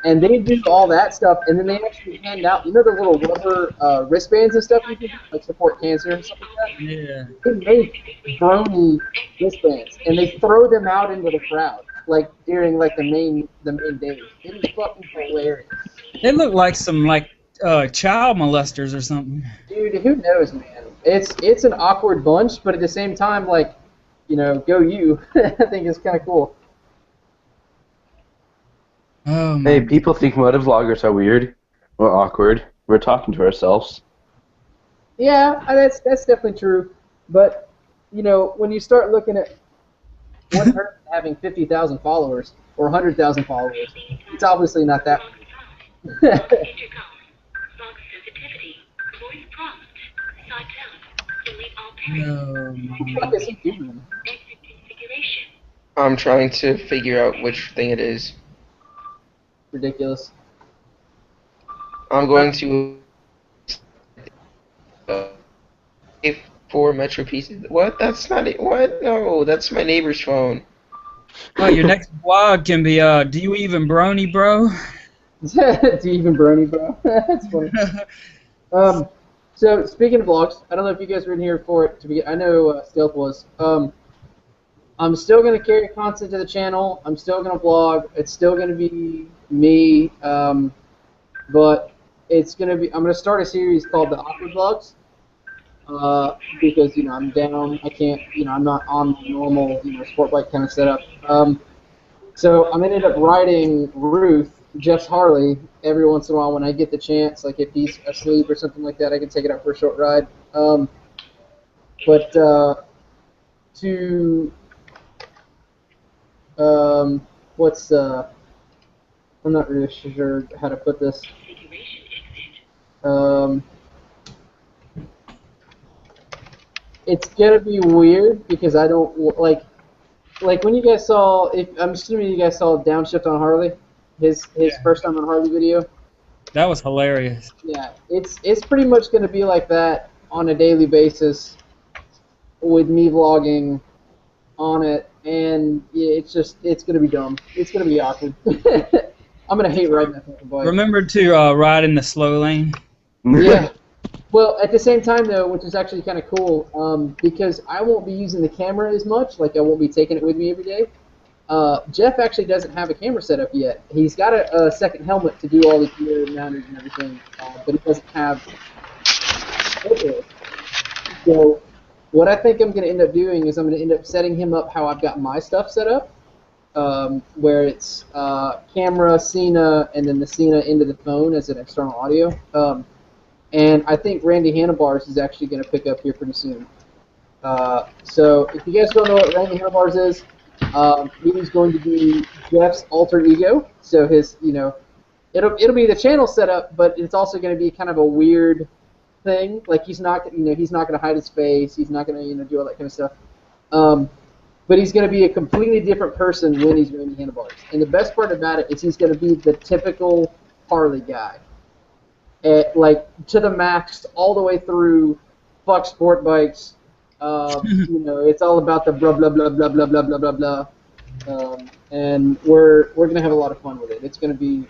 And they do all that stuff, and then they actually hand out, you know, the little rubber wristbands and stuff you can like support cancer and stuff like that. Yeah. They make brony wristbands, and they throw them out into the crowd, like during like the main days. It is fucking hilarious. They look like some child molesters or something. Dude, who knows, man? It's an awkward bunch, but at the same time, like, you know, go you. I think it's kind of cool. Oh, hey, people think motovloggers are weird or awkward. We're talking to ourselves. Yeah, that's definitely true. But, you know, when you start looking at one person having 50,000 followers or 100,000 followers, it's obviously not that weird. No. What is he doing? I'm trying to figure out which thing it is. Ridiculous. I'm going to four Metro pieces. What? That's not it. What? No, that's my neighbor's phone. Oh, your next vlog can be do you even brony, bro? Do you even brony, bro? That's funny. So speaking of vlogs, I don't know if you guys were in here for it to be. I know Stealth was. I'm still gonna carry content to the channel. I'm still gonna vlog. It's still gonna be me. But it's gonna be. I'm gonna start a series called the Awkward Vlogs. Because I'm down. I can't. I'm not on the normal sport bike kind of setup. So I'm gonna end up riding Ruth, Jeff's Harley, every once in a while when I get the chance. Like if he's asleep or something like that, I can take it out for a short ride. I'm not really sure how to put this. It's gonna be weird because I don't like when you guys saw. I'm assuming you guys saw Downshift on Harley, his first time on Harley video. That was hilarious. Yeah, it's pretty much gonna be like that on a daily basis, with me vlogging on it, and yeah, it's gonna be dumb. It's gonna be awkward. I'm gonna hate riding that fucking bike. Remember to ride in the slow lane. Yeah. Well, at the same time, though, which is actually kind of cool, because I won't be using the camera as much, like I won't be taking it with me every day. Jeff actually doesn't have a camera set up yet. He's got a second helmet to do all the gear mounters and everything, but he doesn't have. Okay. So what I think I'm going to end up doing is I'm going to end up setting him up how I've got my stuff set up, where it's camera, Cena, and then the Cena into the phone as an external audio. And I think Randy Handlebars is actually going to pick up here pretty soon. So if you guys don't know what Randy Handlebars is, he's going to be Jeff's alter ego. So his, it'll be the channel setup, but it's also going to be kind of a weird thing. Like he's not going to hide his face. He's not going to do all that kind of stuff. But he's going to be a completely different person when he's Randy Handlebars. And the best part about it is he's going to be the typical Harley guy. Like to the max, all the way through. Fuck sport bikes. It's all about the blah blah blah blah blah blah blah blah blah. And we're gonna have a lot of fun with it. It's gonna be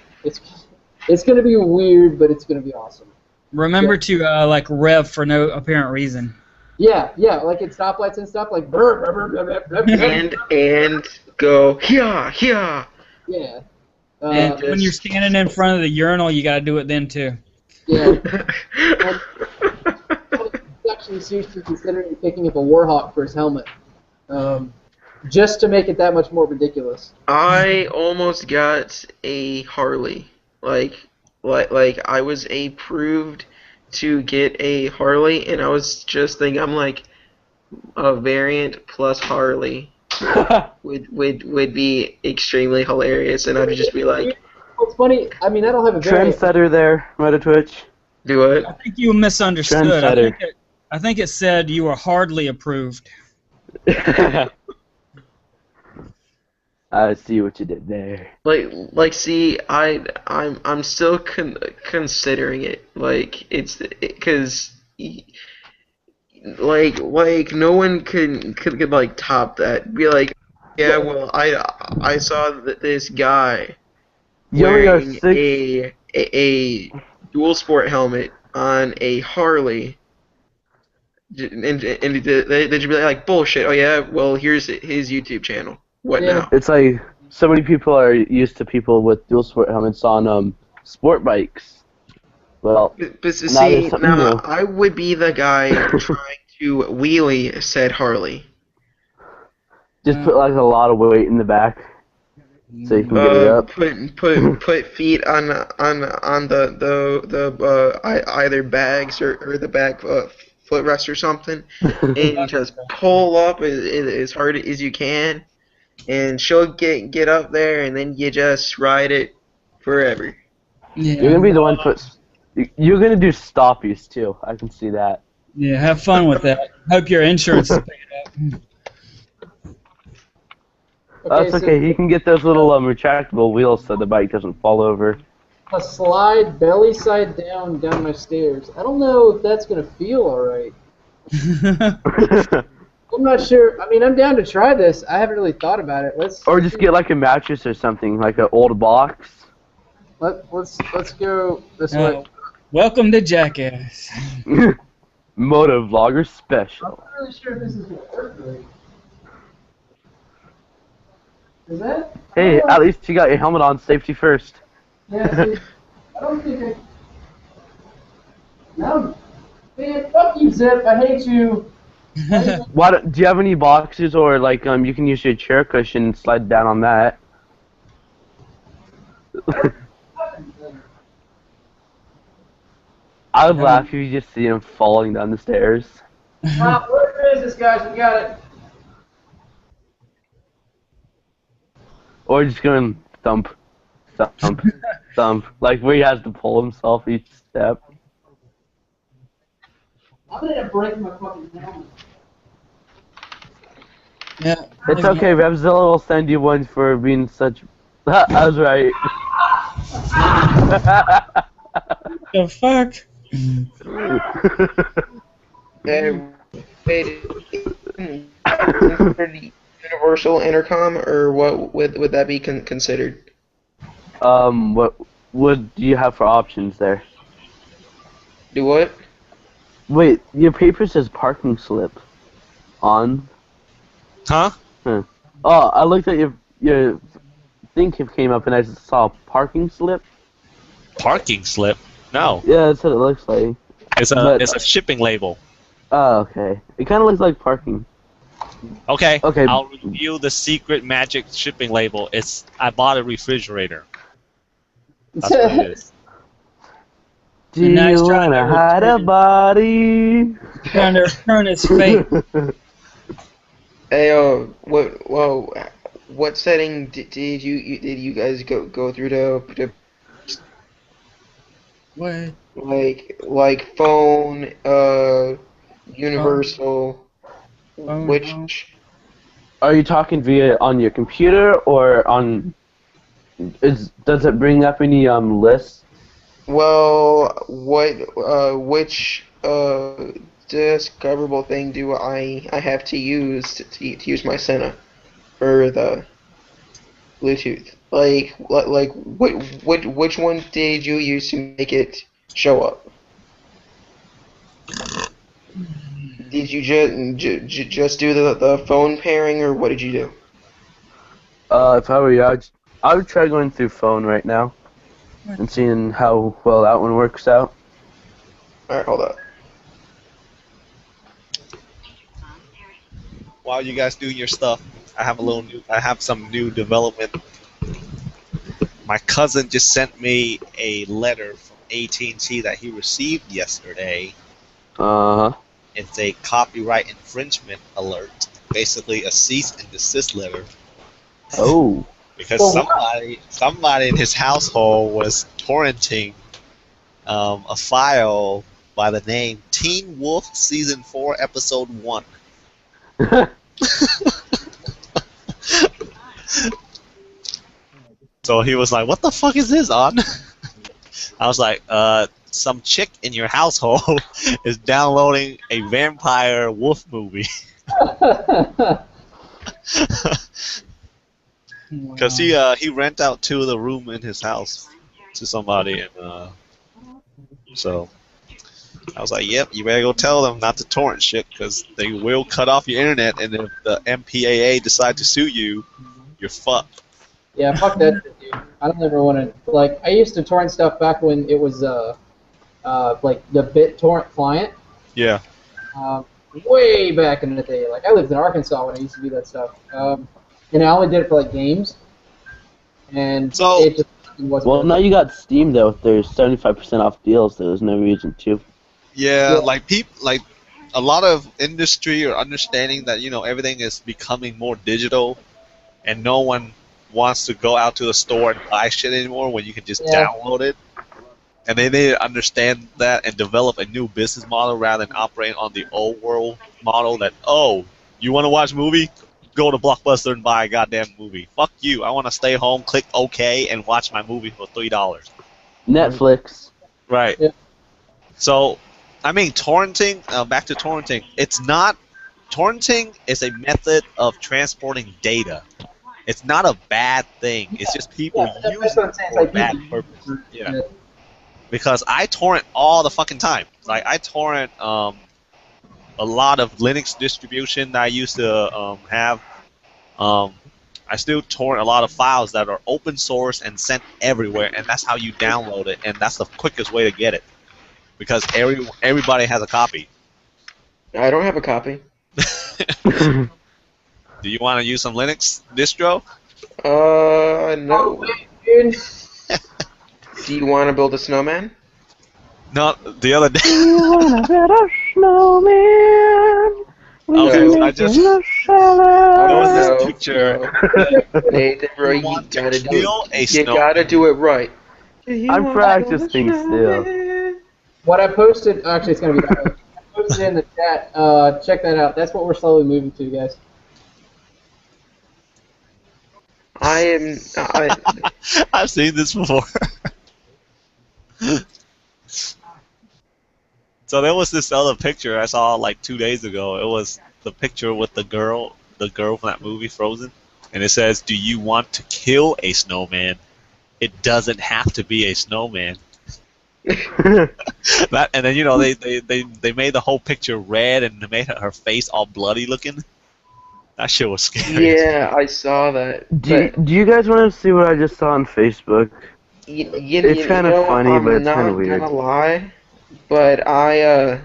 weird, but it's gonna be awesome. Remember to like rev for no apparent reason. Yeah, like at stoplights and stuff, like brr, brr, brr, brr, brr, brr. and go yeah. Yeah. And when you're standing in front of the urinal, you gotta do it then too. Yeah. He's actually seriously considering picking up a Warhawk for his helmet, just to make it that much more ridiculous. I almost got a Harley. Like I was approved to get a Harley, and I was just thinking, I'm like, a variant plus Harley would be extremely hilarious, and I'd just be like. It's funny. I mean, I don't have a variant. Trendsetter there, Meta Twitch. Do what? I think you misunderstood. I think it said you were hardly approved. I see what you did there. See, I'm still considering it. Like, it's because like no one could like top that. Be like, yeah, well, I saw this guy wearing a dual sport helmet on a Harley, and they should be like, bullshit. Oh yeah, well here's his YouTube channel. What now? It's like so many people are used to people with dual sport helmets on sport bikes. Well, but see, now I would be the guy trying to wheelie said Harley. Just put like a lot of weight in the back. So you can get it up. Put feet on the either bags or the back footrest or something, and just pull up as hard as you can, and she'll get up there, and then you just ride it forever. Yeah. You're gonna be the one You're gonna do stoppies too. I can see that. Yeah, have fun with that. Hope your insurance is paid up. That's so okay. He can get those little retractable wheels so the bike doesn't fall over. a slide belly side down my stairs. I don't know if that's gonna feel alright. I'm not sure. I mean, I'm down to try this. I haven't really thought about it. Or just get like a mattress or something, like an old box. Let's go this way. Welcome to Jackass. Moto Vlogger Special. I'm not really sure if this is gonna work right. Is that? Hey, at least you got your helmet on, safety first. Yeah, see, I don't think I... No. Man, fuck you, Zip. I hate you. Do you have any boxes or like you can use your chair cushion and slide down on that? I would laugh if you just see him falling down the stairs. Wow, where is this, guys? We got it. Or just going thump, thump, thump, like where he has to pull himself each step. I'm gonna break my fucking helmet. Yeah. It's okay, Revzilla will send you one for being such... I was right. The fuck? Universal intercom, or what would that be considered? What do you have for options there? Do what? Wait, your paper says parking slip on. Huh? Oh, I looked at your thing came up and I saw parking slip. Parking slip? No. Yeah, that's what it looks like. It's a shipping label. Oh, okay. It kind of looks like parking. Okay. Okay. I'll review the secret magic shipping label. I bought a refrigerator. That's what it is. Do you wanna hide a body? Trying to turn his fate. Hey, what setting did you guys go through to What? like phone, universal, which? Are you talking via on your computer or on? Does it bring up any lists? Well, which discoverable thing do I have to use to use my Senna for the Bluetooth? Like which one did you use to make it show up? Did you just do the phone pairing, or what did you do? If I were you, I would try going through phone right now and seeing how well that one works out. Alright, hold up. While you guys do your stuff, I have some new development. My cousin just sent me a letter from AT&T that he received yesterday. Uh-huh. It's a copyright infringement alert, basically a cease and desist letter. Oh. Because somebody in his household was torrenting a file by the name Teen Wolf Season 4 Episode 1. So he was like, what the fuck is this on? I was like, some chick in your household is downloading a vampire wolf movie. Because he rent out 2 of the room in his house to somebody, and so I was like, yep, you better go tell them not to torrent shit, because they will cut off your internet, and if the MPAA decide to sue you, you're fucked. Yeah, fuck that shit, dude. I don't ever want to, like, I used to torrent stuff back when it was, like, the BitTorrent client. Yeah. Way back in the day. Like, I lived in Arkansas when I used to do that stuff. And I only did it for, like, games. And so, it just wasn't... Well, now you got Steam, though. There's 75% off deals. There's no reason to. Yeah, like a lot of industry are understanding that, everything is becoming more digital, and no one wants to go out to the store and buy shit anymore when you can just download it. And they need to understand that and develop a new business model rather than operating on the old world model that, oh, you want to watch a movie? go to Blockbuster and buy a goddamn movie. Fuck you. I want to stay home, click OK, and watch my movie for $3. Netflix. Right. Yeah. So, I mean, torrenting. Back to torrenting. It's not. Torrenting is a method of transporting data. It's not a bad thing. It's just people use that's what I'm it saying. It's for a like bad people purpose. use it. Yeah. Because I torrent all the fucking time. Like I torrent a lot of Linux distribution that I used to have. I still torrent a lot of files that are open source and sent everywhere, and that's how you download it, and that's the quickest way to get it. Because everybody has a copy. I don't have a copy. Do you want to use some Linux distro? No. Dude. Do you want to build a snowman? No, the other day. You wanna build a snowman? We Okay, can so I make just- him a salad. There was this No, picture. Nathan, bro, You you want to gotta do kill it. a You snow- gotta do it right. I'm practicing still. What I posted, actually, it's gonna be that way. I posted in the chat. Check that out. That's what we're slowly moving to, guys. I've seen this before. So there was this other picture I saw like 2 days ago. It was the picture with the girl from that movie Frozen, and it says, "Do you want to kill a snowman? It doesn't have to be a snowman." That, and then they made the whole picture red and they made her face all bloody looking. That shit was scary. Yeah, I saw that. Do you guys want to see what I just saw on Facebook? It's kind of funny, but it's kind of weird. I'm not gonna lie, but I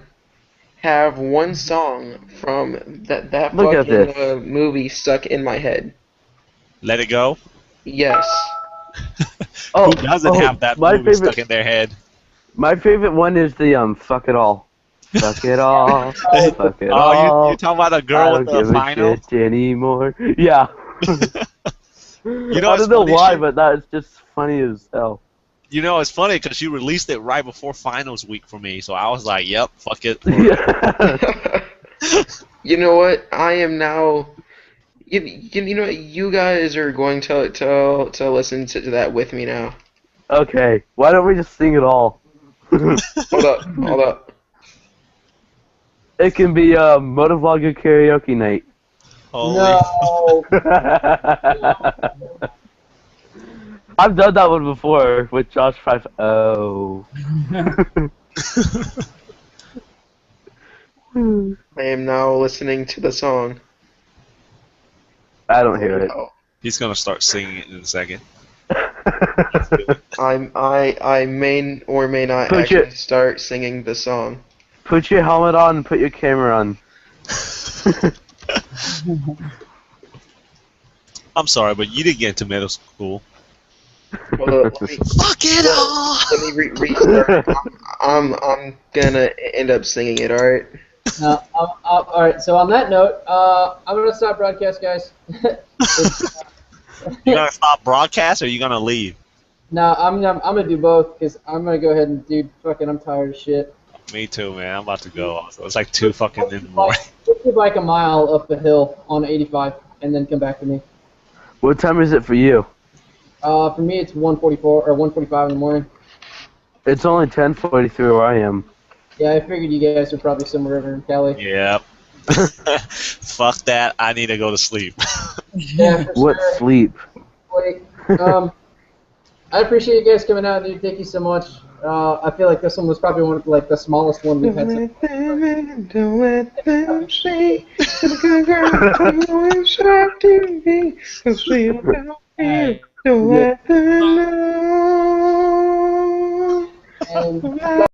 have one song from that Look at fucking this. movie stuck in my head. Let It Go. Yes. Who doesn't have that movie stuck in their head? My favorite one is the Fuck It All. Fuck it all. Fuck it Oh, all. you talking about the girl I with don't the give final? a shit anymore. Yeah. You know, I it's don't know funny why, shit. but that's just funny as hell. You know, it's funny because you released it right before finals week for me, so I was like, "Yep, fuck it." You know what? I am now. You know what? You guys are going to listen to that with me now. Okay, why don't we just sing it all? Hold up. It can be Motovlogger karaoke night. No. I've done that one before with Josh 5-0. I am now listening to the song. I don't hear it. He's gonna start singing it in a second. I may or may not Put actually your- start singing the song. Put your helmet on and put your camera on. I'm sorry, but you didn't get into middle school. Well, let me, Fuck it all. let me restart. I'm gonna end up singing it. All right. All right. So on that note, I'm gonna stop broadcast, guys. You gonna stop broadcast or you gonna leave? No, I'm gonna do both because I'm gonna go ahead and do fucking. I'm tired of shit. Me too, man. I'm about to go. So it's like 2 fucking in the morning. It's like a mile up the hill on 85, and then come back to me. What time is it for you? For me, it's 1:44 or 1:45 in the morning. It's only 10:43 where I am. Yeah, I figured you guys are probably somewhere over in Cali. Yep. Fuck that. I need to go to sleep. Yeah, for What sure. sleep? Wait, I appreciate you guys coming out, dude. Thank you so much. I feel like this one was probably one of the smallest one we've had. Don't let them see the good girl who is up to me. Don't see about me. Don't let them know. And